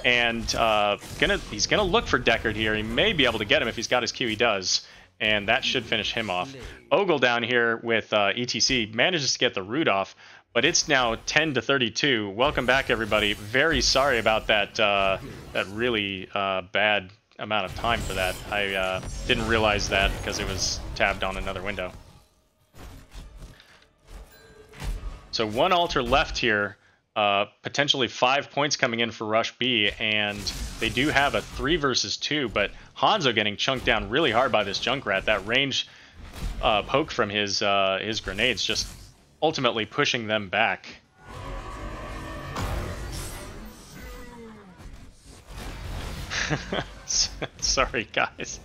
and he's going to look for Deckard here. He may be able to get him if he's got his Q. He does, and that should finish him off. Ogle down here with ETC manages to get the root off, but it's now 10-32. Welcome back, everybody. Very sorry about that that really bad amount of time for that. I didn't realize that because it was tabbed on another window. So one altar left here, potentially 5 points coming in for Rush B, and they do have a 3 versus 2, but Hanzo getting chunked down really hard by this Junkrat. That range poke from his grenades just ultimately pushing them back. Sorry, guys.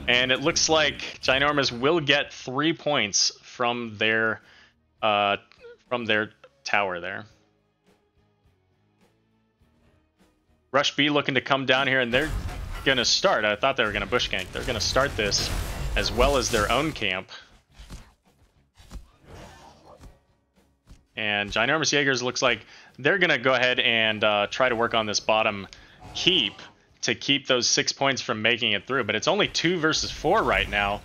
And it looks like Ginormous will get 3 points from their tower there. Rush B looking to come down here, and they're gonna start. I thought they were gonna bush gank. They're gonna start this as well as their own camp. And Ginormous Jaegers looks like they're gonna go ahead and try to work on this bottom keep to keep those 6 points from making it through. But it's only 2 versus 4 right now.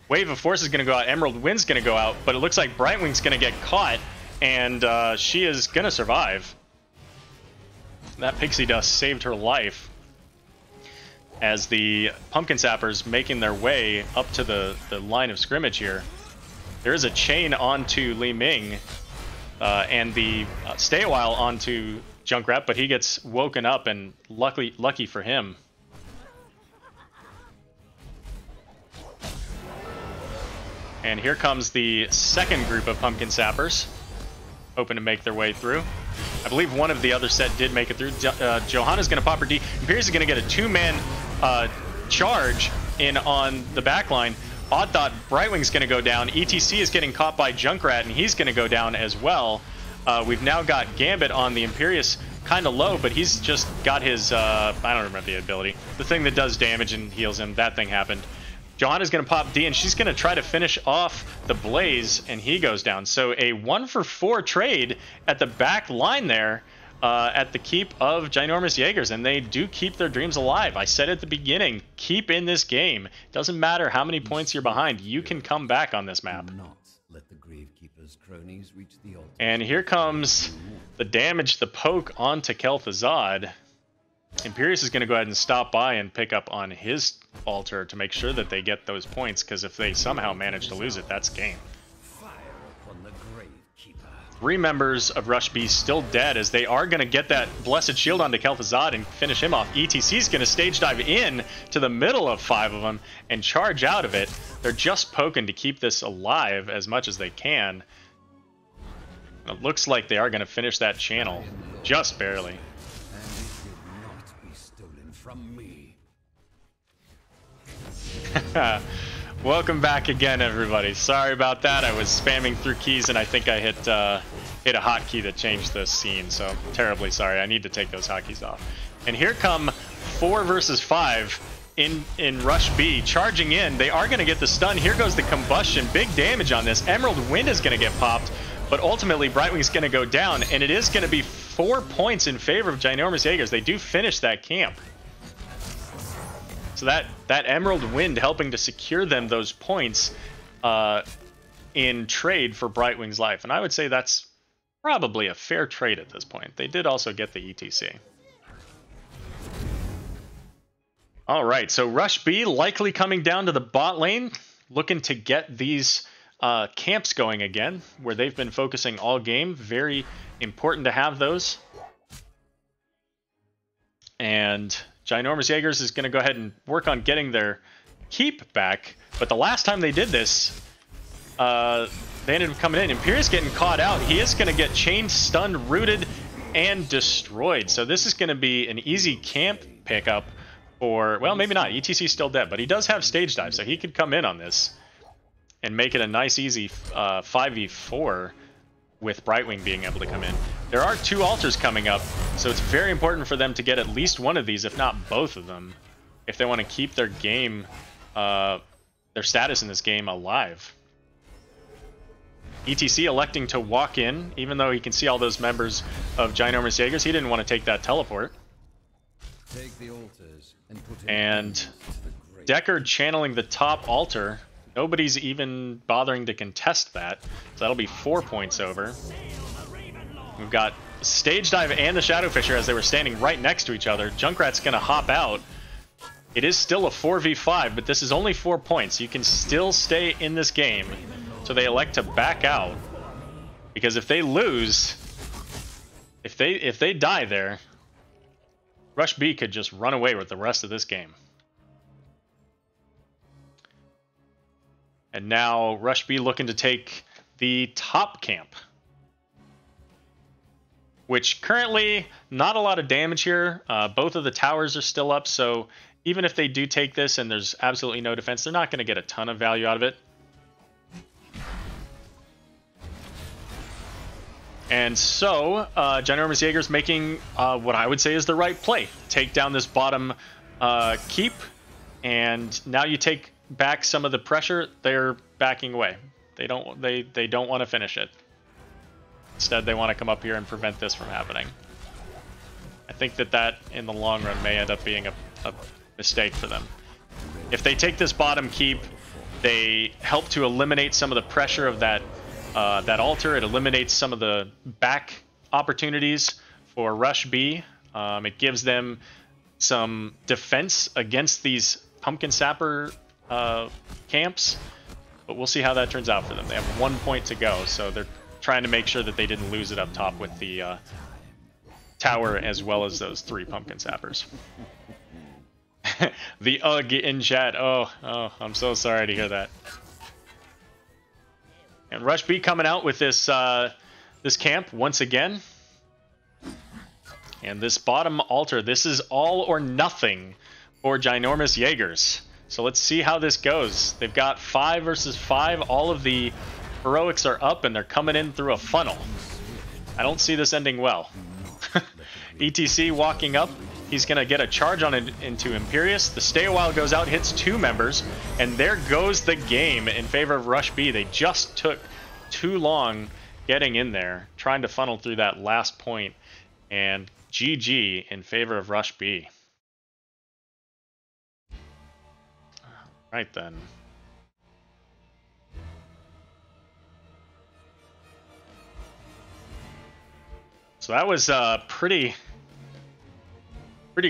Wave of Force is going to go out. Emerald Wind's going to go out. But it looks like Brightwing's going to get caught. And she is going to survive. That Pixie Dust saved her life. As the Pumpkin Sappers making their way up to the line of scrimmage here. There is a chain onto Li Ming. And the stay a while onto Junkrat, but he gets woken up, and lucky for him. And here comes the second group of Pumpkin Sappers, hoping to make their way through. I believe one of the other set did make it through. Johanna's going to pop her D. Imperius is going to get a 2-man charge in on the back line. Odd Thought Brightwing's going to go down. ETC is getting caught by Junkrat, and he's going to go down as well. We've now got Gambit on the Imperius, kind of low, but he's just got his, I don't remember the ability. The thing that does damage and heals him, that thing happened. Johanna's going to pop D, and she's going to try to finish off the Blaze, and he goes down. So a 1-for-4 trade at the back line there at the keep of Ginormous Jaegers, and they do keep their dreams alive. I said at the beginning, keep in this game. Doesn't matter how many points you're behind, you can come back on this map. Let the Gravekeeper's cronies reach the altar. And here comes the damage, the poke onto Kel'Thuzad. Imperius is going to go ahead and stop by and pick up on his altar to make sure that they get those points, because if they somehow manage to lose it, that's game. Fire upon the Gravekeeper. 3 members of Rush B still dead, as they are going to get that Blessed Shield onto Kel'Thuzad and finish him off. ETC is going to stage dive in to the middle of 5 of them and charge out of it. They're just poking to keep this alive as much as they can. It looks like they are going to finish that channel, just barely. And it will not be stolen from me. Welcome back again, everybody. Sorry about that. I was spamming through keys, and I think I hit a hotkey that changed the scene, so terribly sorry. I need to take those hotkeys off. And here come 4 versus 5 in Rush B, charging in. They are going to get the stun. Here goes the combustion. Big damage on this. Emerald Wind is going to get popped, but ultimately Brightwing's going to go down, and it is going to be 4 points in favor of Ginormous Jaegers. They do finish that camp. So that Emerald Wind helping to secure them those points in trade for Brightwing's life. And I would say that's probably a fair trade at this point. They did also get the ETC. All right, so Rush B likely coming down to the bot lane, looking to get these camps going again, where they've been focusing all game. Very important to have those. And Ginormous Jaegers is going to go ahead and work on getting their keep back. But the last time they did this, they ended up coming in. Imperius getting caught out. He is going to get chained, stunned, rooted, and destroyed. So this is going to be an easy camp pickup for, well, maybe not. ETC's still dead, but he does have stage dive, so he could come in on this and make it a nice, easy 5v4 with Brightwing being able to come in. There are 2 altars coming up, so it's very important for them to get at least one of these, if not both of them, if they want to keep their game, their status in this game alive. ETC electing to walk in, even though he can see all those members of Ginormous Jaegers. He didn't want to take that teleport. Take the altars and Deckard channeling the top altar. Nobody's even bothering to contest that. So that'll be 4 points over. We've got Stage Dive and the Shadow Fisher as they were standing right next to each other. Junkrat's going to hop out. It is still a 4v5, but this is only 4 points. You can still stay in this game. So they elect to back out, because if they lose, if they die there, Rush B could just run away with the rest of this game. And now Rush B looking to take the top camp, which currently not a lot of damage here. Both of the towers are still up, so even if they do take this and there's absolutely no defense, they're not going to get a ton of value out of it. And so, Ginormous Jaegers making what I would say is the right play. Take down this bottom keep, and now you take back some of the pressure. They're backing away. They don't want to finish it. Instead, they want to come up here and prevent this from happening. I think that in the long run may end up being a mistake for them. If they take this bottom keep, they help to eliminate some of the pressure of that altar. It eliminates some of the back opportunities for Rush B. It gives them some defense against these Pumpkin Sapper camps, but we'll see how that turns out for them. They have 1 point to go, so they're trying to make sure that they didn't lose it up top with the tower as well as those 3 Pumpkin Sappers. The UG in chat. Oh, I'm so sorry to hear that. And Rush B coming out with this this camp once again. And this bottom altar, this is all or nothing for Ginormous Jaegers. So let's see how this goes. They've got 5 versus 5. All of the heroics are up and they're coming in through a funnel. I don't see this ending well. ETC walking up. He's going to get a charge on it into Imperius. The Stay a While goes out, hits 2 members, and there goes the game in favor of Rush B. They just took too long getting in there, trying to funnel through that last point, and GG in favor of Rush B. Right then. So that was pretty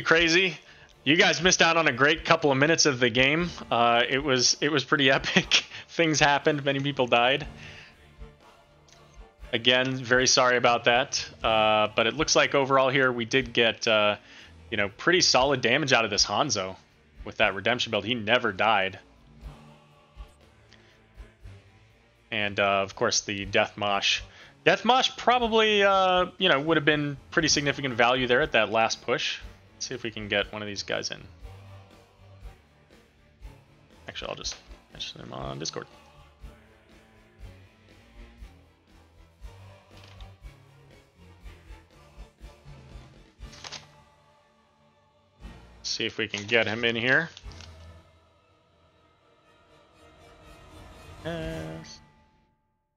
crazy. You guys missed out on a great couple of minutes of the game. It was pretty epic. Things happened. Many people died. Again, very sorry about that. But it looks like overall here we did get pretty solid damage out of this Hanzo with that redemption build. He never died. And of course the Death Mosh. Death Mosh probably would have been pretty significant value there at that last push. Let's see if we can get one of these guys in. Actually, I'll just mention them on Discord. See if we can get him in here. Yes.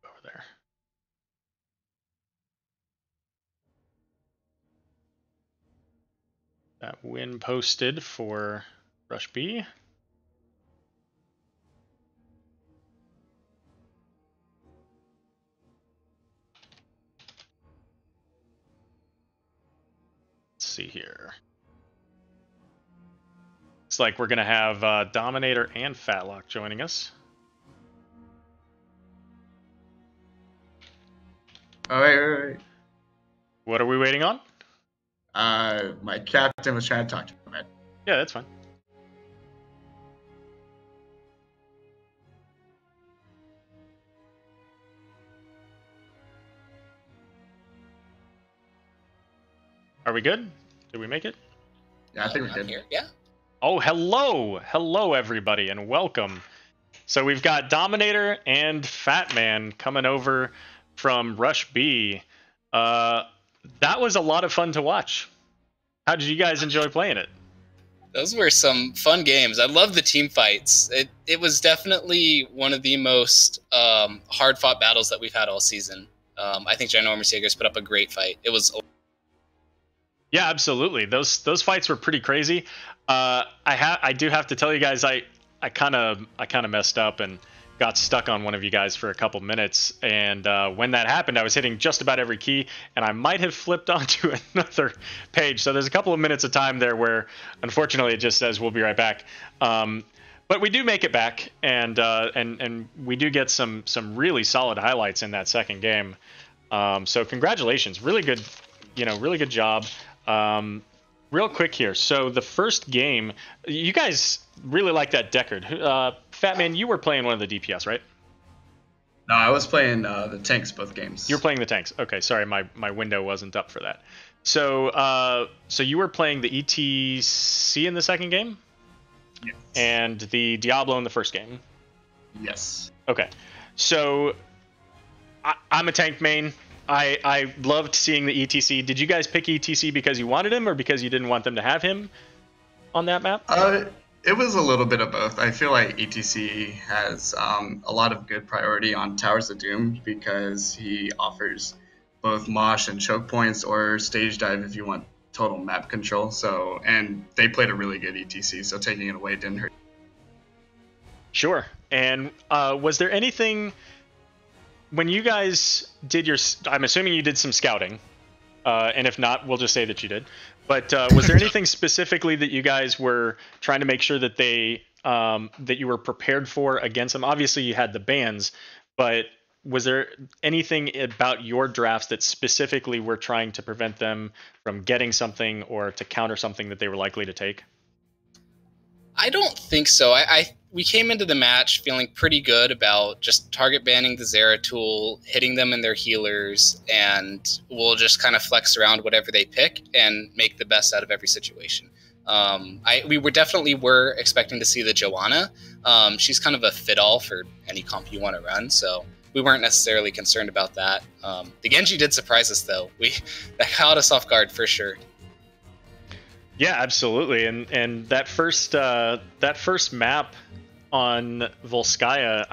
Over there. That win posted for Rush B. Let's see here. Looks like we're going to have Dominator and Fatlock joining us. Oh, wait. What are we waiting on? My captain was trying to talk to me, man. Yeah, that's fine. Are we good? Did we make it? Yeah, I think we I'm did. here. Yeah. Oh, hello! Hello, everybody, and welcome. So we've got Dominator and Fat Man coming over from Rush B. That was a lot of fun to watch. How did you guys enjoy playing it? Those were some fun games. I love the team fights. It was definitely one of the most hard-fought battles that we've had all season. I think Ginormous Jaegers put up a great fight. It was. Yeah, absolutely. Those fights were pretty crazy. I do have to tell you guys, I kind of messed up and got stuck on one of you guys for a couple minutes, and when that happened, I was hitting just about every key, and I might have flipped onto another page. So there's a couple of minutes of time there where, unfortunately, it just says we'll be right back. But we do make it back, and we do get some really solid highlights in that second game. So congratulations, really good, really good job. Real quick here. So the first game, you guys really like that Deckard. Fat Man, you were playing one of the DPS, right? No, I was playing the tanks both games. You're playing the tanks. Okay, sorry, my window wasn't up for that. So so you were playing the ETC in the second game? Yes. And the Diablo in the first game? Yes. Okay. So I'm a tank main. I loved seeing the ETC. Did you guys pick ETC because you wanted him or because you didn't want them to have him on that map? It was a little bit of both. I feel like ETC has a lot of good priority on Towers of Doom because he offers both mosh and choke points or stage dive if you want total map control. So, and they played a really good ETC, so taking it away didn't hurt. Sure. And was there anything when you guys did your? I'm assuming you did some scouting, and if not, we'll just say that you did. But was there anything specifically that you guys were trying to make sure that that you were prepared for against them? Obviously, you had the bans, but was there anything about your drafts that specifically were trying to prevent them from getting something or to counter something that they were likely to take? I don't think so. We came into the match feeling pretty good about just target banning the Zeratul, hitting them in their healers, and we'll just kind of flex around whatever they pick and make the best out of every situation. We definitely were expecting to see the Joanna. She's kind of a fit-all for any comp you want to run, so we weren't necessarily concerned about that. The Genji did surprise us, though. That caught us off guard for sure. Yeah, absolutely. And that first map on Volskaya,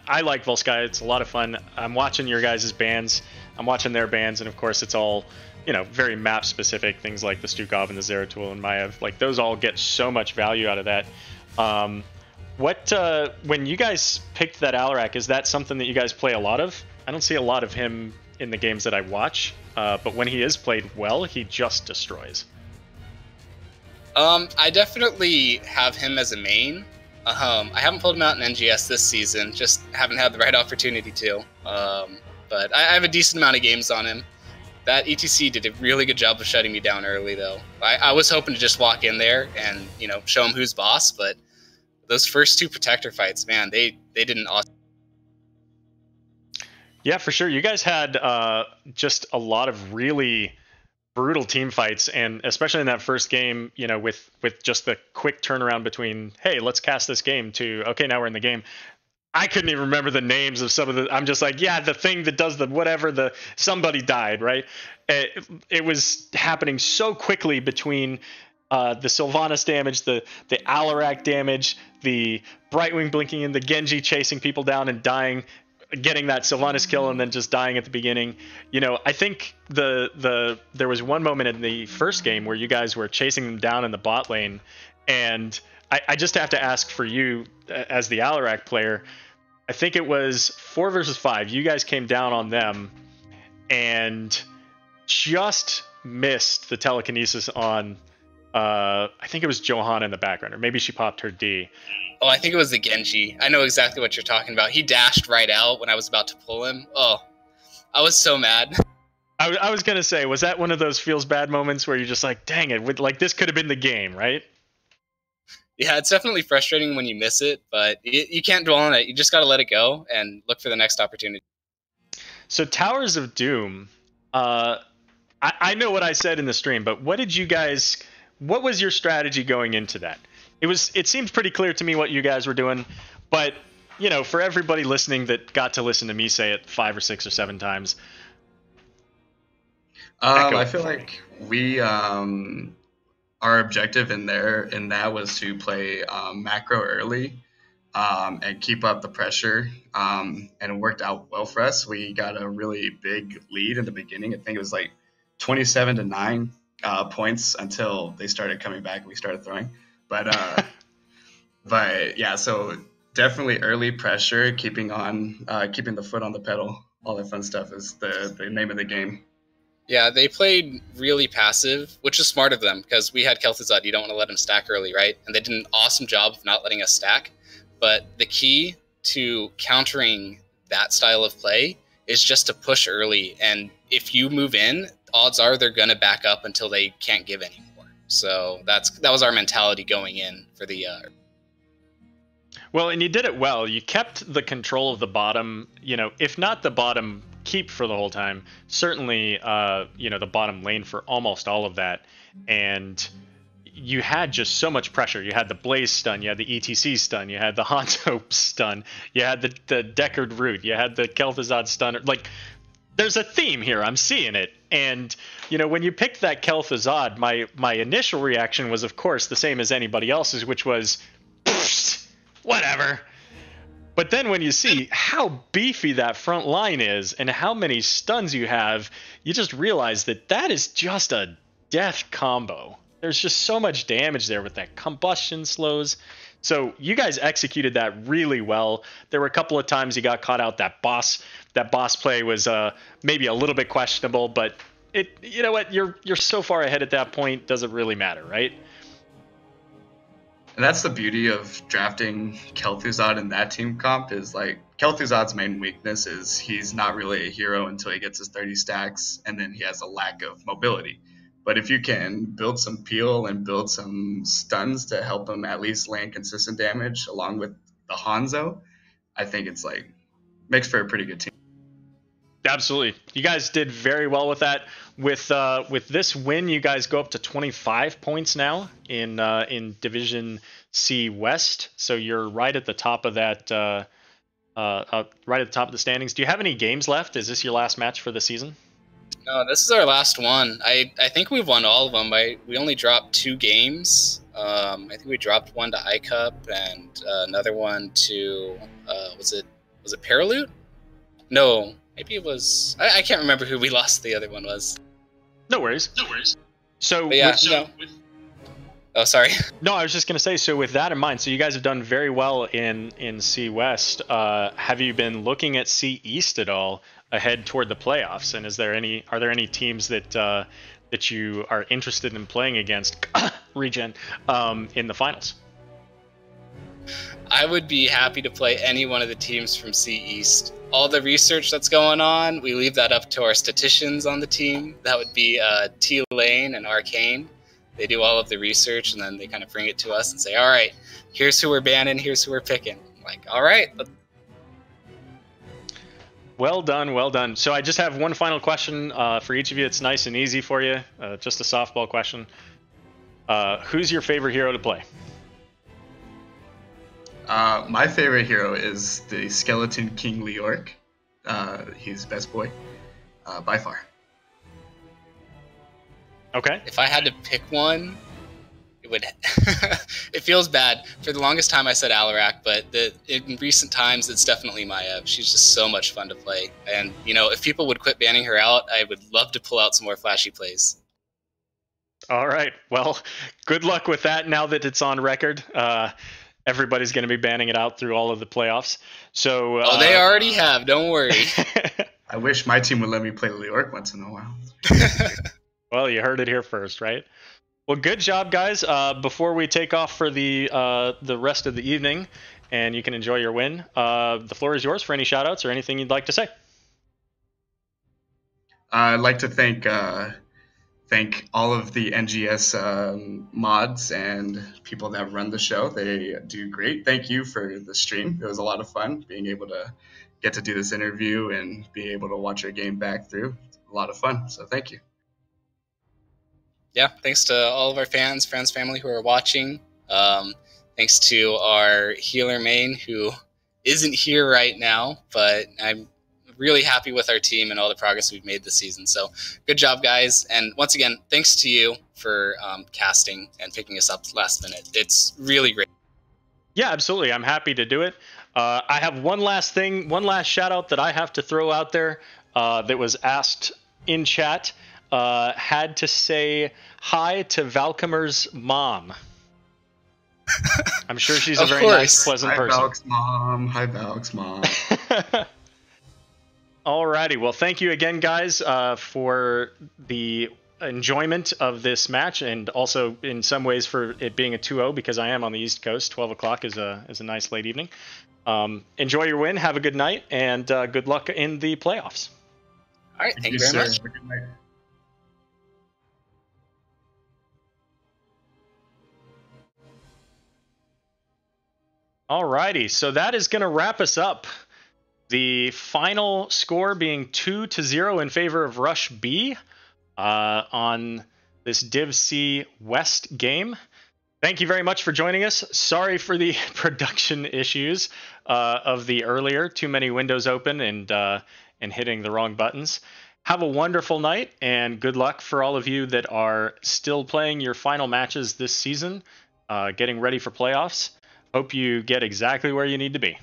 I like Volskaya. It's a lot of fun. I'm watching your guys' bans. I'm watching their bans, and of course it's all, very map specific. Things like the Stukov and the Zeratul and Maiev, like those all get so much value out of that. When you guys picked that Alarak, is that something that you guys play a lot of? I don't see a lot of him in the games that I watch, but when he is played well, he just destroys. I definitely have him as a main. I haven't pulled him out in NGS this season, just haven't had the right opportunity to. But I have a decent amount of games on him. That ETC did a really good job of shutting me down early, though. I was hoping to just walk in there and, show him who's boss, but those first two Protector fights, man, they did an awesome. Yeah, for sure. You guys had just a lot of really brutal team fights, and especially in that first game, with just the quick turnaround between, hey, let's cast this game, to, okay, now we're in the game. I couldn't even remember the names of some of the, I'm just like, yeah, the thing that does the whatever, somebody died, right? It was happening so quickly between the Sylvanas damage, the Alarak damage, the Brightwing blinking, and the Genji chasing people down and dying, getting that Sylvanas kill and then just dying at the beginning. I think there was one moment in the first game where you guys were chasing them down in the bot lane, and I just have to ask for you as the Alarak player. I think it was 4 versus 5. You guys came down on them and just missed the telekinesis on I think it was Johanna in the background, or maybe she popped her D. Oh, I think it was the Genji. I know exactly what you're talking about. He dashed right out when I was about to pull him. Oh, I was so mad. I was going to say, was that one of those feels bad moments where you're just like, dang it, like this could have been the game, right? Yeah, it's definitely frustrating when you miss it, but you can't dwell on it. You just got to let it go and look for the next opportunity. So Towers of Doom, I know what I said in the stream, but what did you guys? What was your strategy going into that? It seemed pretty clear to me what you guys were doing, but for everybody listening that got to listen to me say it 5 or 6 or 7 times, I feel like we our objective in that was to play macro early and keep up the pressure, and it worked out well for us. We got a really big lead in the beginning. I think it was like 27-9 points until they started coming back and we started throwing. But yeah, so definitely early pressure, keeping the foot on the pedal, all that fun stuff is the name of the game. Yeah, they played really passive, which is smart of them because we had Kel'Thuzad. You don't want to let him stack early, right? And they did an awesome job of not letting us stack. But the key to countering that style of play is just to push early. And if you move in, odds are they're going to back up until they can't give anymore. So that was our mentality going in for the Well, and you did it well. You kept the control of the bottom, if not the bottom keep for the whole time, certainly, the bottom lane for almost all of that. And you had just so much pressure. You had the Blaze stun, you had the ETC stun, you had the Hanzo stun, you had the Deckard root, you had the Kel'Thuzad stun. Like, there's a theme here. I'm seeing it. And, when you picked that Kel'Thuzad, my initial reaction was, of course, the same as anybody else's, which was, whatever. But then when you see how beefy that front line is and how many stuns you have, you just realize that is just a death combo. There's just so much damage there with that combustion slows. So you guys executed that really well. There were a couple of times you got caught out. That boss play was maybe a little bit questionable, but you know what? You're so far ahead at that point, doesn't really matter, right? And that's the beauty of drafting Kel'Thuzad in that team comp is like Kel'Thuzad's main weakness is he's not really a hero until he gets his 30 stacks, and then he has a lack of mobility. But if you can build some peel and build some stuns to help him at least land consistent damage along with the Hanzo, I think it's makes for a pretty good team. Absolutely. You guys did very well with that. With this win, you guys go up to 25 points now in Division C West. So you're right at the top of that, right at the top of the standings. Do you have any games left? Is this your last match for the season? No, this is our last one. I think we've won all of them. We only dropped 2 games. I think we dropped one to iCup and another one to was it Paraloot? No. Maybe it was... I can't remember who we lost the other one was. No worries. So, yeah, oh, sorry. No, I was just going to say, so with that in mind, so you guys have done very well in C West. Have you been looking at C East at all ahead toward the playoffs? And are there any teams that you are interested in playing against Regen in the finals? I would be happy to play any one of the teams from C East. All the research that's going on, we leave that up to our statisticians on the team. That would be T Lane and Arcane. They do all of the research, and then they kind of bring it to us and say, all right, here's who we're banning, here's who we're picking. I'm like, all right. Well done. So I just have one final question for each of you. It's nice and easy for you. Just a softball question. Who's your favorite hero to play? My favorite hero is the Skeleton King Leoric. He's best boy, by far. Okay. If I had to pick one, it would. It feels bad. For the longest time, I said Alarak, but in recent times, it's definitely Maiev. She's just so much fun to play. And if people would quit banning her out, I would love to pull out some more flashy plays. All right. Well, good luck with that. Now that it's on record. Everybody's going to be banning it out through all of the playoffs. So they already have. Don't worry. I wish my team would let me play Leoric once in a while. Well, you heard it here first, right? Well, good job, guys. Before we take off for the rest of the evening, and you can enjoy your win, the floor is yours for any shout-outs or anything you'd like to say. I'd like to thank all of the NGS mods and people that run the show. They do great. Thank you for the stream. It was a lot of fun being able to get to do this interview and be able to watch your game back through. A lot of fun. So thank you. yeah, thanks to all of our fans, friends, family who are watching. Thanks to our healer main who isn't here right now, but I'm really happy with our team and all the progress we've made this season. So good job, guys. And once again, thanks to you for casting and picking us up last minute. It's really great. Yeah, absolutely. I'm happy to do it. I have one last shout out that I have to throw out there that was asked in chat. Had to say hi to Valcomer's mom. I'm sure she's a very nice, pleasant person. Hi, Valk's mom. Hi, Valk's mom. Alrighty. Well, thank you again, guys, for the enjoyment of this match, and also in some ways for it being a 2-0 because I am on the East Coast. 12 o'clock is a nice late evening. Enjoy your win. Have a good night, and good luck in the playoffs. All right. Thank you very much. Have a good night. Alrighty, so that is going to wrap us up. The final score being 2-0 in favor of Rush B on this Div C West game. Thank you very much for joining us. Sorry for the production issues of the earlier. Too many windows open and hitting the wrong buttons. Have a wonderful night, and good luck for all of you that are still playing your final matches this season, getting ready for playoffs. Hope you get exactly where you need to be.